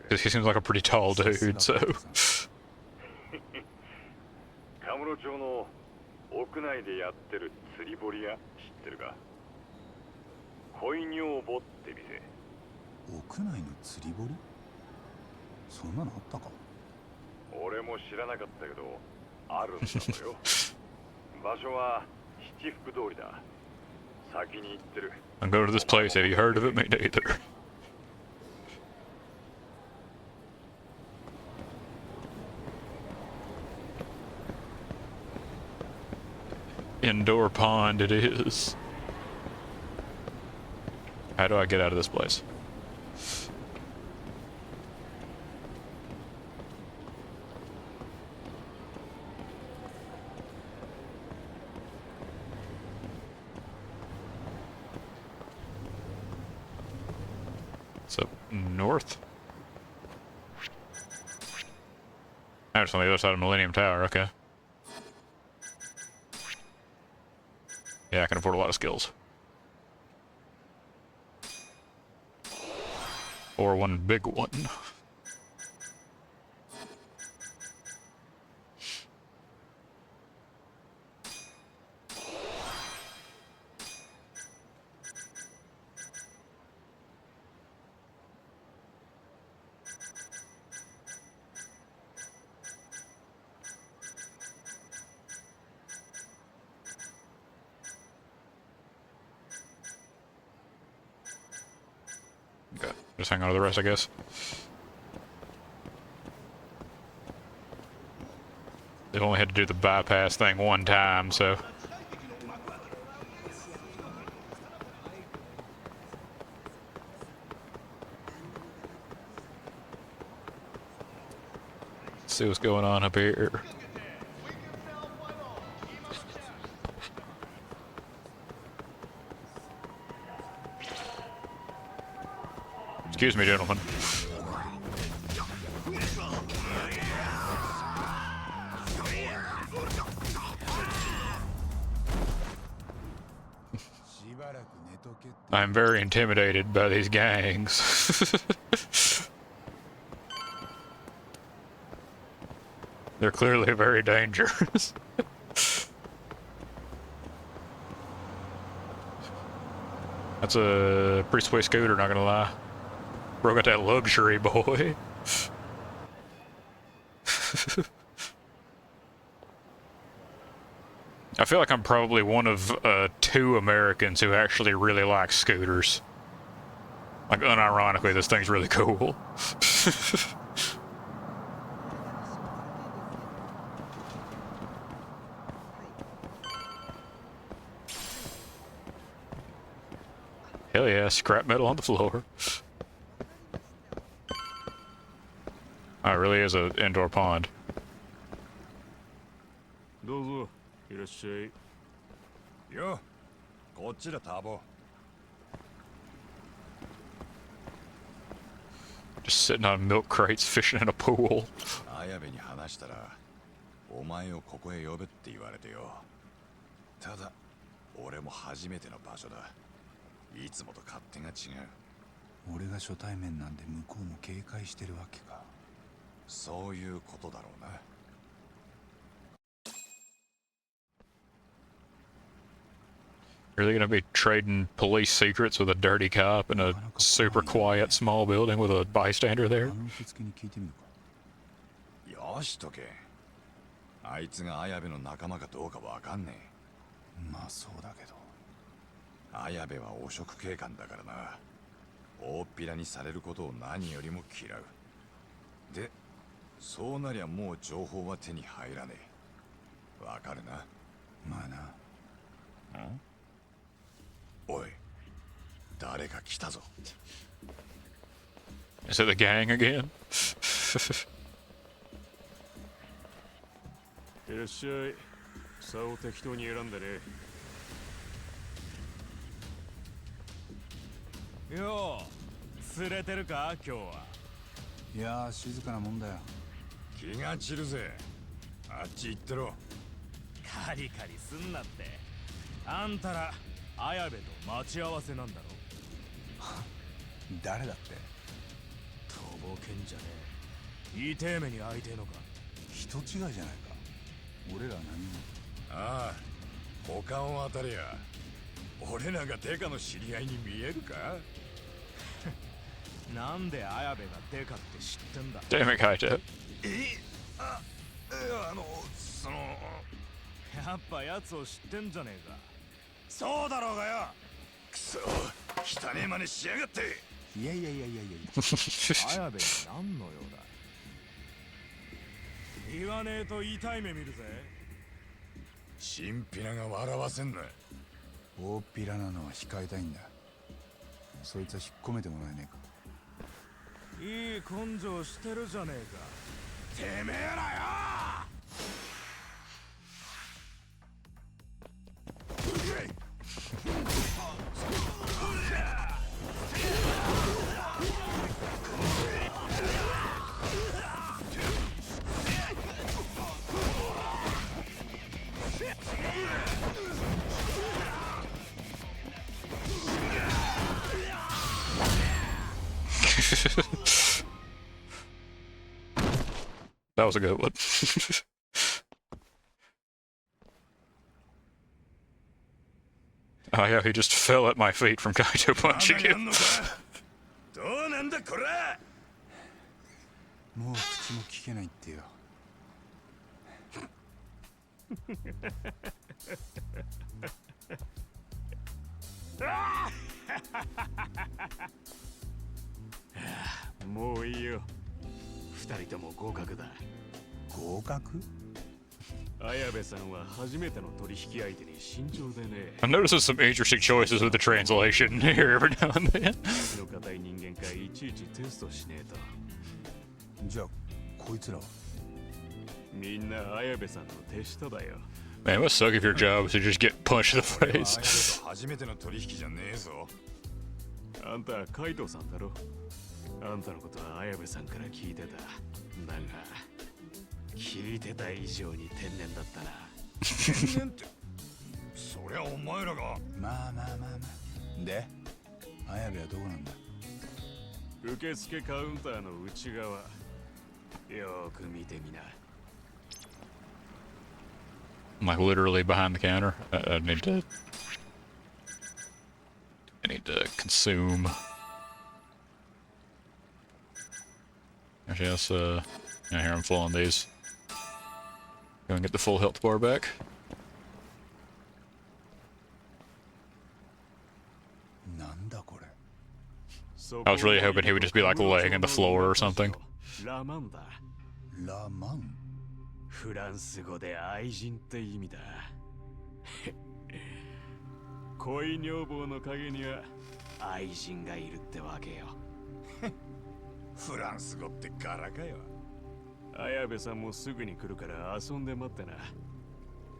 Because he seems like a pretty tall dude, so... 屋内でやってる釣り堀屋知ってるか？恋女房って店。屋内の釣り堀？そんなのあったか？俺も知らなかったけどあるんだよ。場所は七福通りだ。先に行ってる。 I'm going to this place. Have you heard of it? Me neither. Indoor pond it is. How do I get out of this place? So, north? Oh, it's on the other side of Millennium Tower, okay. Yeah, I can afford a lot of skills. Or one big one. Okay, just hang on to the rest, I guess. They've only had to do the bypass thing one time, so... Let's see what's going on up here. Excuse me, gentlemen. I'm very intimidated by these gangs. They're clearly very dangerous. That's a pretty sweet scooter, not gonna lie. Bro got that luxury, boy. I feel like I'm probably one of 2 Americans who actually really like scooters. Like, unironically, this thing's really cool. Hell yeah, scrap metal on the floor. Oh, it really is an indoor pond. どうぞいらっしゃい。よ、こっちだタボ。 Just sitting on milk crates, fishing in a pool. 綾部に話したら、お前をここへ呼べって言われてよ。ただ、俺も初めての場所だ。いつもと勝手が違う。俺が初対面なんで向こうも警戒してるわけか。そういうことだろうな。Really gonna be trading police secrets with a dirty cop in a super quiet small building with a bystander there? よしとけ。あいつが綾部の仲間かどうかわかんねえ。まあそうだけど。綾部は汚職警官だからな。大っぴらにされることを何よりも嫌う。で、そうなりゃもう情報は手に入らねえ。わかるな。まあな。ん？おい、誰か来たぞ。Is it the gang again? いらっしゃい。差を適当に選んでね。よう、釣れてるか今日は。いやー、静かなもんだよ。気が散るぜ。あっち行ってろ。カリカリすんなって。あんたら綾部と待ち合わせなんだろ。誰だって。とぼけんじゃねえ。痛え目に遭いてえのか。人違いじゃないか。俺ら何も。ああ、他を当たりゃ俺らがデカの知り合いに見えるか？なんで綾部がデカって知ってんだ。 Damn it, Kaito. そのやっぱやつを知ってんじゃねえか。そうだろうがよ。くそ、汚ねえ真似しやがって。いやいやいやいやいや綾部に何の用だ。言わねえと痛い目見るぜ。チンピラが笑わせんな。大っぴらなのは控えたいんだ。そいつは引っ込めてもらえねえか。いい根性してるじゃねえか。てめえらよ。That was a good one. Oh yeah, he just fell at my feet from Kaito punching him. どうなんだこら。もう口も聞けないってよ。もういいよ。二人とも合格だ。合格？綾部さんは初めての取引相手に慎重でね。I'm noticing some interesting choices with the translation here every now and then. の硬い人間かいちいちテストしねえと。じゃあこいつらは？みんな綾部さんの手下だよ。Man, it must suck if your job is to just get punched in the face. 初めての取引じゃねえぞ。あんたカイトさんだろ。あんたのことは綾部さんから聞いてた。だが聞いてた以上に天然だったな。天然って？そりゃお前らが。まあまあまあまあ。で、綾部はどこなんだ？受付カウンターの内側。よーく見てみな。I'm like literally behind the counter. I need to consume. Actually, let's yeah, here I'm full on these. Go and get the full health bar back. I was really hoping he would just be like laying in the floor or something. ラマンだ。ラマン？フランス語で愛人って意味だ。恋女房の陰には愛人がいるってわけよ。フランス語ってガラかよ。綾部さんもすぐに来るから遊んで待ってな。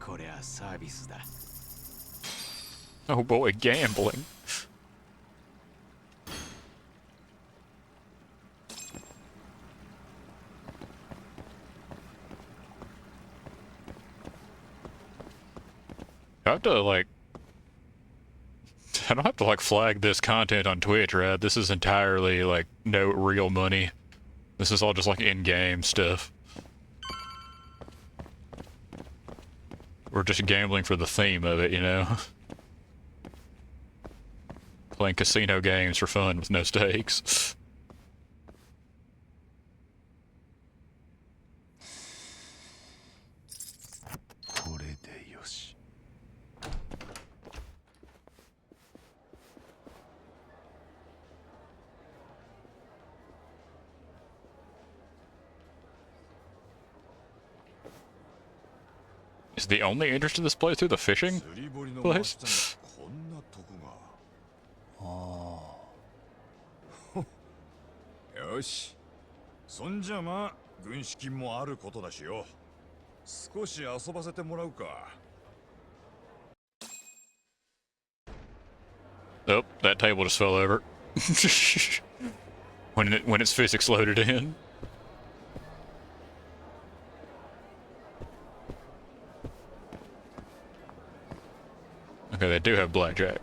これはサービスだ。Oh boy, gambling. I have to like I don't have to like flag this content on Twitch, right? This is entirely like no real money. This is all just like in-game stuff. We're just gambling for the theme of it, you know? Playing casino games for fun with no stakes. Is the only interest in this playthrough the fishing place? よし。そんじゃまあ軍資金もあることだしよ。少し遊ばせてもらうか。Oh, that table just fell over. when its physics loaded in. Okay, they do have blackjack.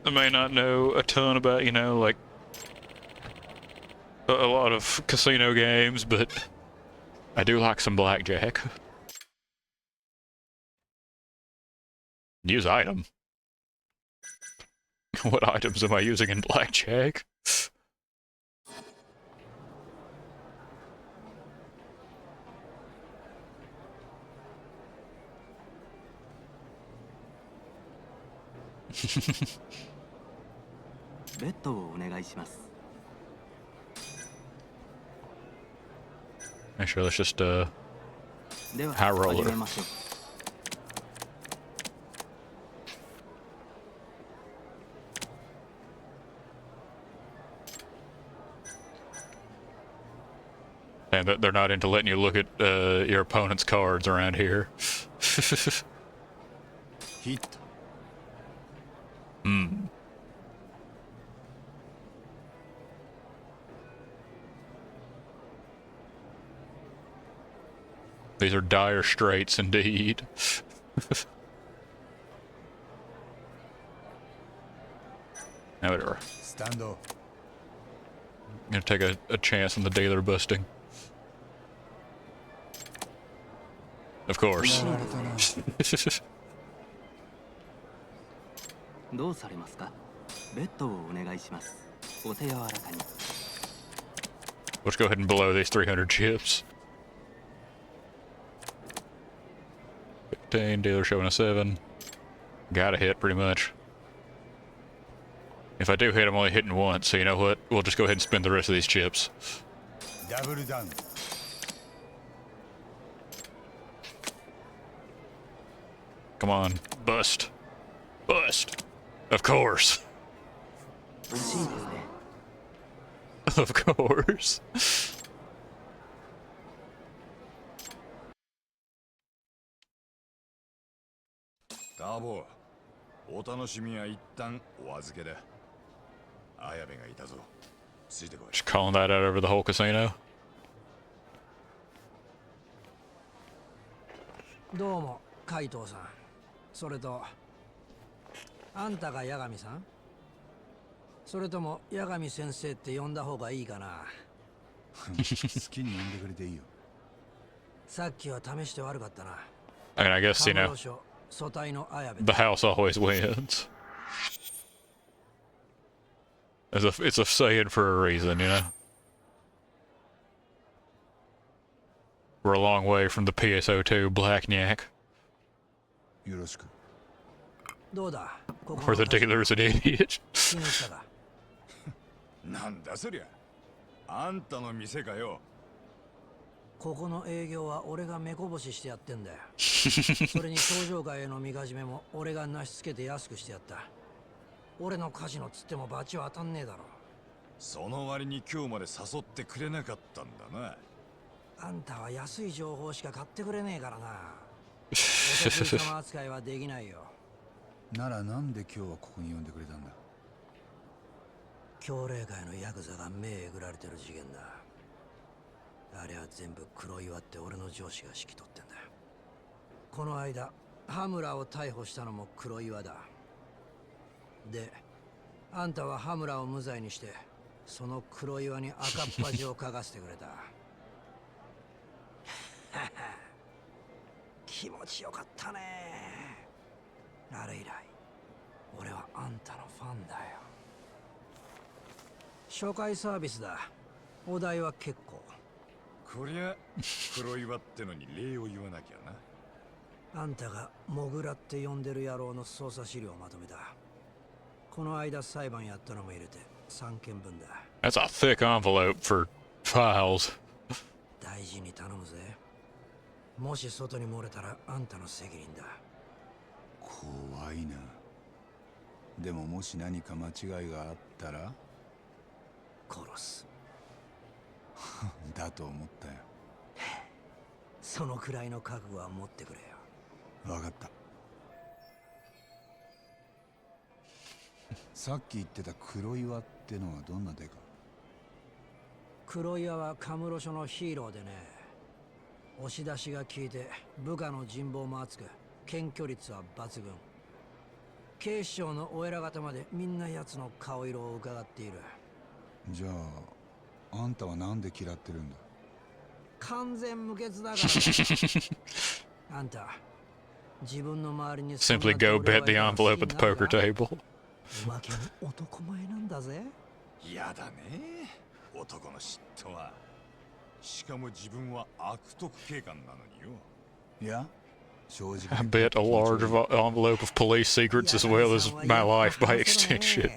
I may not know a ton about, you know, like a lot of casino games, but I do like some blackjack. Use item. What items am I using in blackjack? Actually, let's just high roller. And they're not into letting you look at your opponent's cards around here. Hit. Hmm. These are dire straits indeed. Now whatever. Stand up. I'm gonna take a chance on the dealer busting. Of course. どうされますか？ベッドをお願いします。お手柔らかに。Let's go ahead and blow these 300 chips. 15, dealer showing a 7. Gotta hit pretty much. If I do hit, I'm only hitting once, so you know what? We'll just go ahead and spend the rest of these chips. Double down. Come on, bust. Bust. Of course. Of course. Tabo, お楽しみは一旦お預けだ。綾部がいたぞ。ついてこい。 Just calling that out over the whole casino. どうも、海藤さん。それと、あんたが八神さん？それとも八神先生って呼んだ方がいいかな。好きに呼んでくれていいよ。さっきは試して悪かったな。 I mean, I guess, you know, the house always wins. It's a saying for a reason, you know? We're a long way from the PSO2 Blackjack. よろしく。 どうだ? Where the dealer's an idiot. なんだそりゃ。あんたの店かよ。ここの営業は俺が目こぼししてやってんだよ。それに登場会へのみかじめも俺がなしつけて安くしてやった。俺のカジノつってもバチは当たんねえだろ。その割に今日まで誘ってくれなかったんだな。あんたは安い情報しか買ってくれねえからな。お得意様扱いはできないよ。ならなんで今日はここに呼んでくれたんだ。強霊界のヤクザが目えぐられてる事件だ。あれは全部黒岩って俺の上司が指揮取ってんだ。この間羽村を逮捕したのも黒岩だ。で、あんたは羽村を無罪にしてその黒岩に赤っ恥をかかせてくれた。気持ちよかったね。あれ以来俺はあんたのファンだよ。初回サービスだ。お代は結構。こりゃ黒岩ってのに礼を言わなきゃな。あんたがモグラって呼んでる野郎の捜査資料をまとめた。この間裁判やったのも入れて3件分だ。 That's a thick envelope for files. 大事に頼むぜ。もし外に漏れたらあんたの責任だ。怖いな。でももし何か間違いがあったら殺す。だと思ったよ。そのくらいの覚悟は持ってくれよ。わかった。さっき言ってた黒岩ってのはどんなデカ？黒岩はカムロ署のヒーローでね。押し出しが効いて部下の人望も厚く、検挙率は抜群。警視庁のお偉方までみんな奴の顔色を伺っている。じゃああんたはなんで嫌ってるんだ？完全無欠だからあんた自分の周りに Simply go bet the envelope at the poker table. おまけに男前なんだぜ。やだね、男の嫉妬は。しかも自分は悪徳警官なのによ。いや、正直 I bet a large envelope of police secrets as well as my life by extension.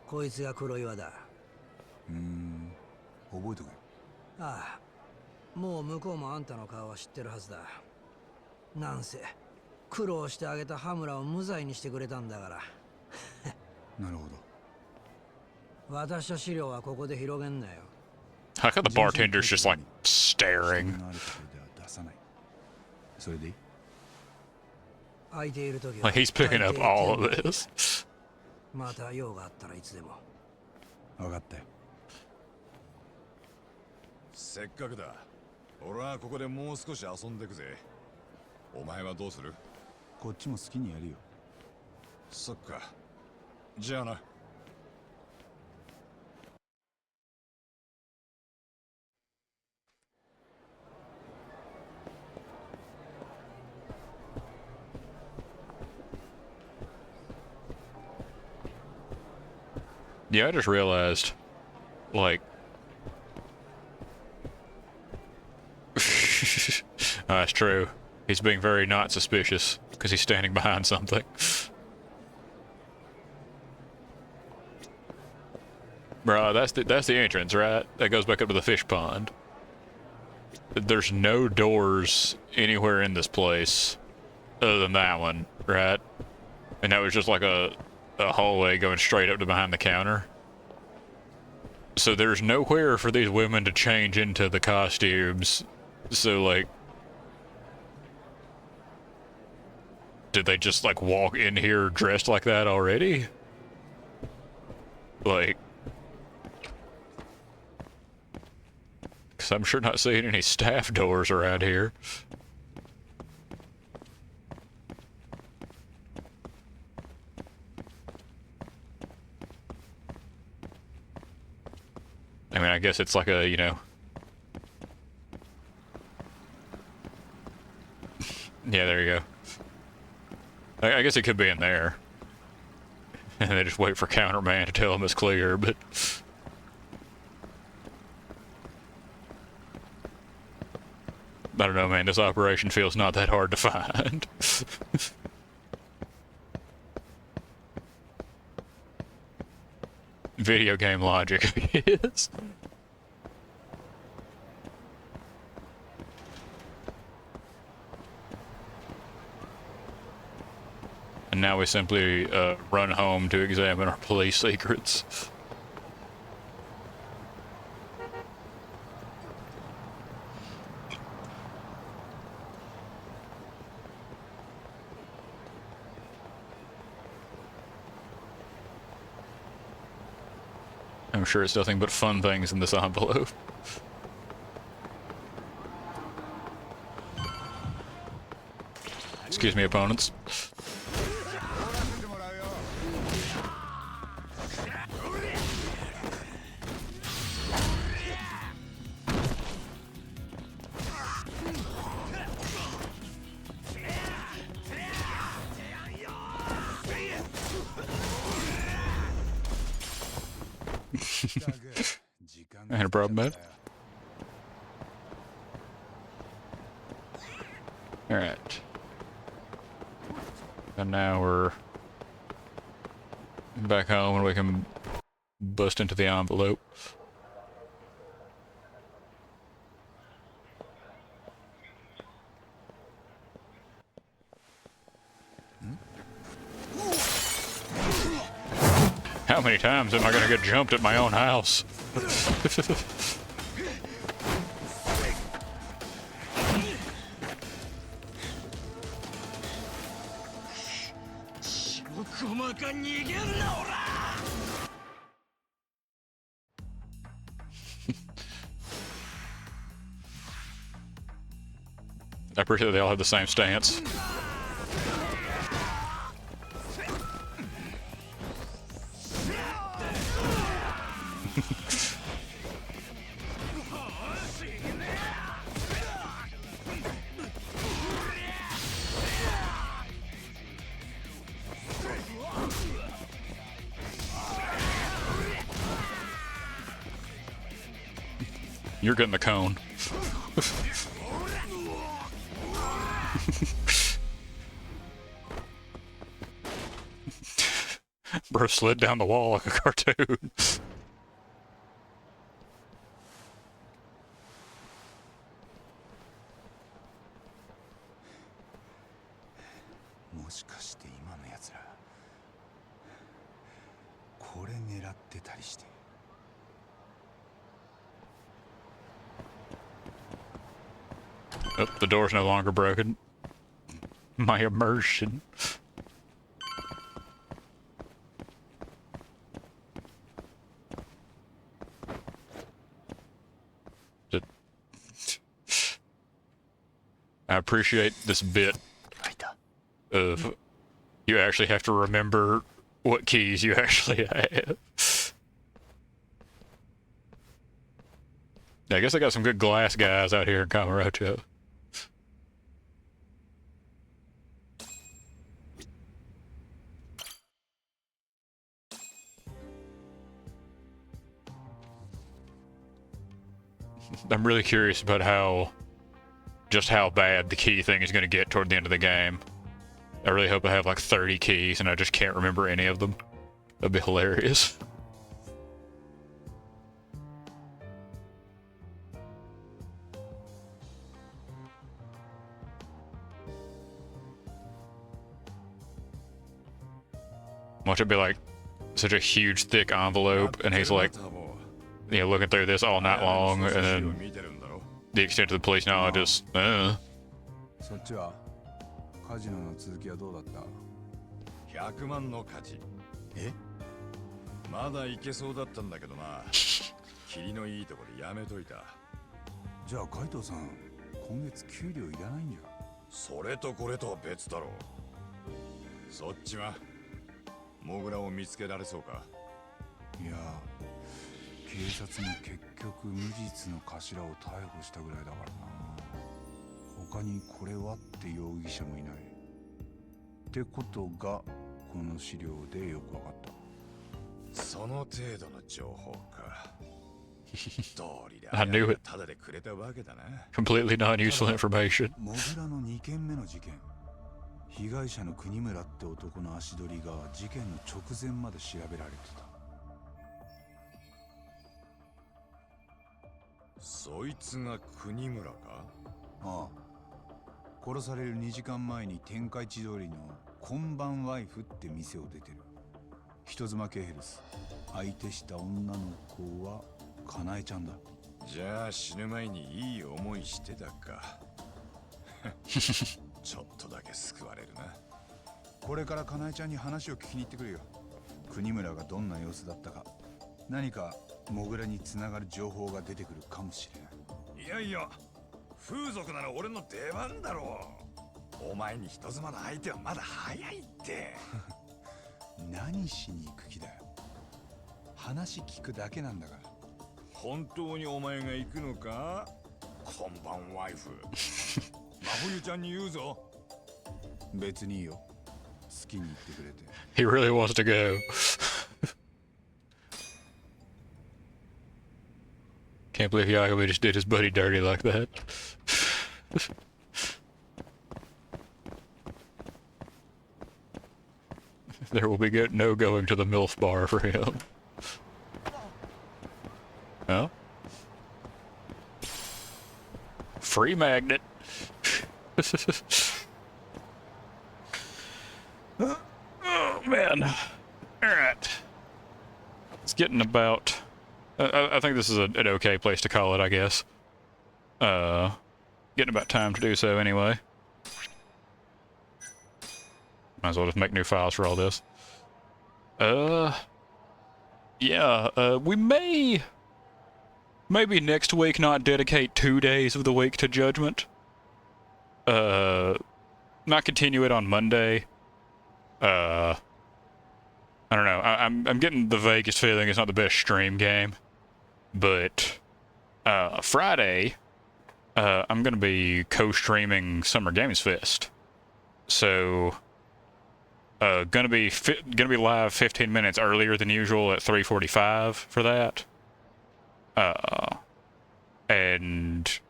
こいつが黒岩だ。覚えとけ。ああ、もう向こうもあんたの顔は知ってるはずだ。なんせ苦労してあげた羽村を無罪にしてくれたんだからなるほど。私は資料はここで広げんなよ。 How come the bartender's just like staring? それでいい？空いている時は Like he's picking up all of this. また用があったらいつでも。分かったよ。せっかくだ。俺はここでもう少し遊んでくぜ。お前はどうする？こっちも好きにやるよ。そっか。じゃあな。Yeah, I just realized, like, that's true. He's being very not suspicious because he's standing behind something. Bro, that's the entrance, right? That goes back up to the fish pond. There's no doors anywhere in this place other than that one, right? And that was just like a hallway going straight up to behind the counter. So there's nowhere for these women to change into the costumes. So like, did they just like walk in here dressed like that already? Like, cause I'm sure not seeing any staff doors around here. I mean, I guess it's like a, you know... yeah, there you go. I guess it could be in there. And they just wait for counterman to tell them it's clear, but... I don't know, man. This operation feels not that hard to find. Video game logic, yes. And now we simply run home to examine our police secrets. I'm sure it's nothing but fun things in this envelope. Excuse me, opponents. Ain't a problem, man. Alright. And now we're back home and we can bust into the envelope. How many times am I gonna get jumped at my own house? I appreciate that they all have the same stance. You're getting the cone. Bro slid down the wall like a cartoon. もしかして今のやつらこれ狙ってたりして。 Oh, the door's no longer broken. My immersion. I appreciate this bit of you actually have to remember what keys you actually have. Yeah, I guess I got some good glass guys out here in Kamurocho. I'm really curious about just how bad the key thing is going to get toward the end of the game. I really hope I have like 30 keys and I just can't remember any of them. That'd be hilarious. Watch it be like such a huge thick envelope and he's like, you know, looking through this all night long, and then the extent of the police knowledge is, そっちはカジノの続きはどうだった？ 100万の価値。え？まだいけそうだったんだけどな。霧のいいとこでやめといた。じゃあ海藤さん、今月給料いらないんじゃ。それとこれとは別だろう。そっちはモグラを見つけられそうか？いや、警察も結局無実の頭を逮捕したぐらいだからな。他にこれはって容疑者もいない。ってことがこの資料でよくわかった。その程度の情報か。道理で I knew it. ただでくれたわけだな。Completely non-useful information. モグラの2件目の事件。被害者の国村って男の足取りが事件の直前まで調べられてた。そいつが国村か？ああ。殺される2時間前に天下一通りの今晩ワイフって店を出てる。人妻系ヘルス。相手した女の子はかなえちゃんだ。じゃあ死ぬ前にいい思いしてたか。ちょっとだけ救われるな。これからかなえちゃんに話を聞きに行ってくるよ。国村がどんな様子だったか、何かモグラにつながる情報が出てくるかもしれない。いやいや、風俗なら俺の出番だろう。お前に人妻の相手はまだ早いって。何しに行く気だよ。話聞くだけなんだから。本当にお前が行くのか？今晩ワイフ。真冬ちゃんに言うぞ。別にいいよ。好きに言ってくれて。He really wants to go. Can't believe Yagami just did his buddy dirty like that. There will be no going to the MILF bar for him. Oh? Free magnet. Oh man. Alright. It's getting about... I think this is an okay place to call it, I guess. Getting about time to do so anyway. Might as well just make new files for all this. Yeah, we may... Maybe next week not dedicate 2 days of the week to Judgment. Not continue it on Monday. I don't know. I'm getting the vaguest feeling it's not the best stream game. But, Friday, I'm gonna be co-streaming Summer Games Fest. So, gonna be live 15 minutes earlier than usual at 3:45 for that. and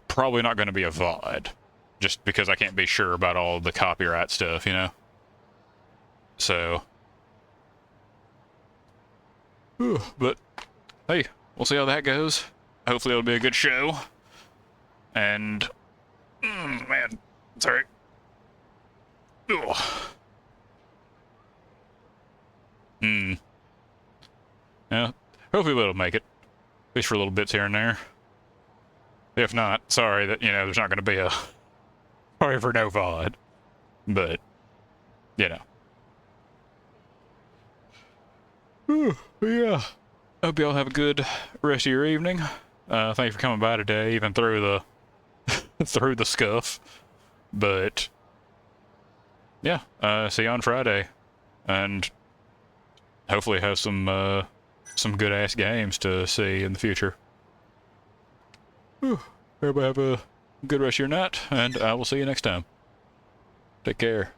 probably not going to be a VOD, just because I can't be sure about all the copyright stuff, you know? So, but hey, we'll see how that goes. Hopefully it'll be a good show. And, man, sorry. Yeah, hopefully it'll make it. At least for little bits here and there. If not, sorry that, you know, there's not going to be a... Sorry for no VOD. But, you know. Yeah. Hope y'all have a good rest of your evening. Thank you for coming by today, even through the... through the scuff. But... yeah, see you on Friday. And... hopefully have some good-ass games to see in the future. Everybody have a good rest of your night, and I will see you next time. Take care.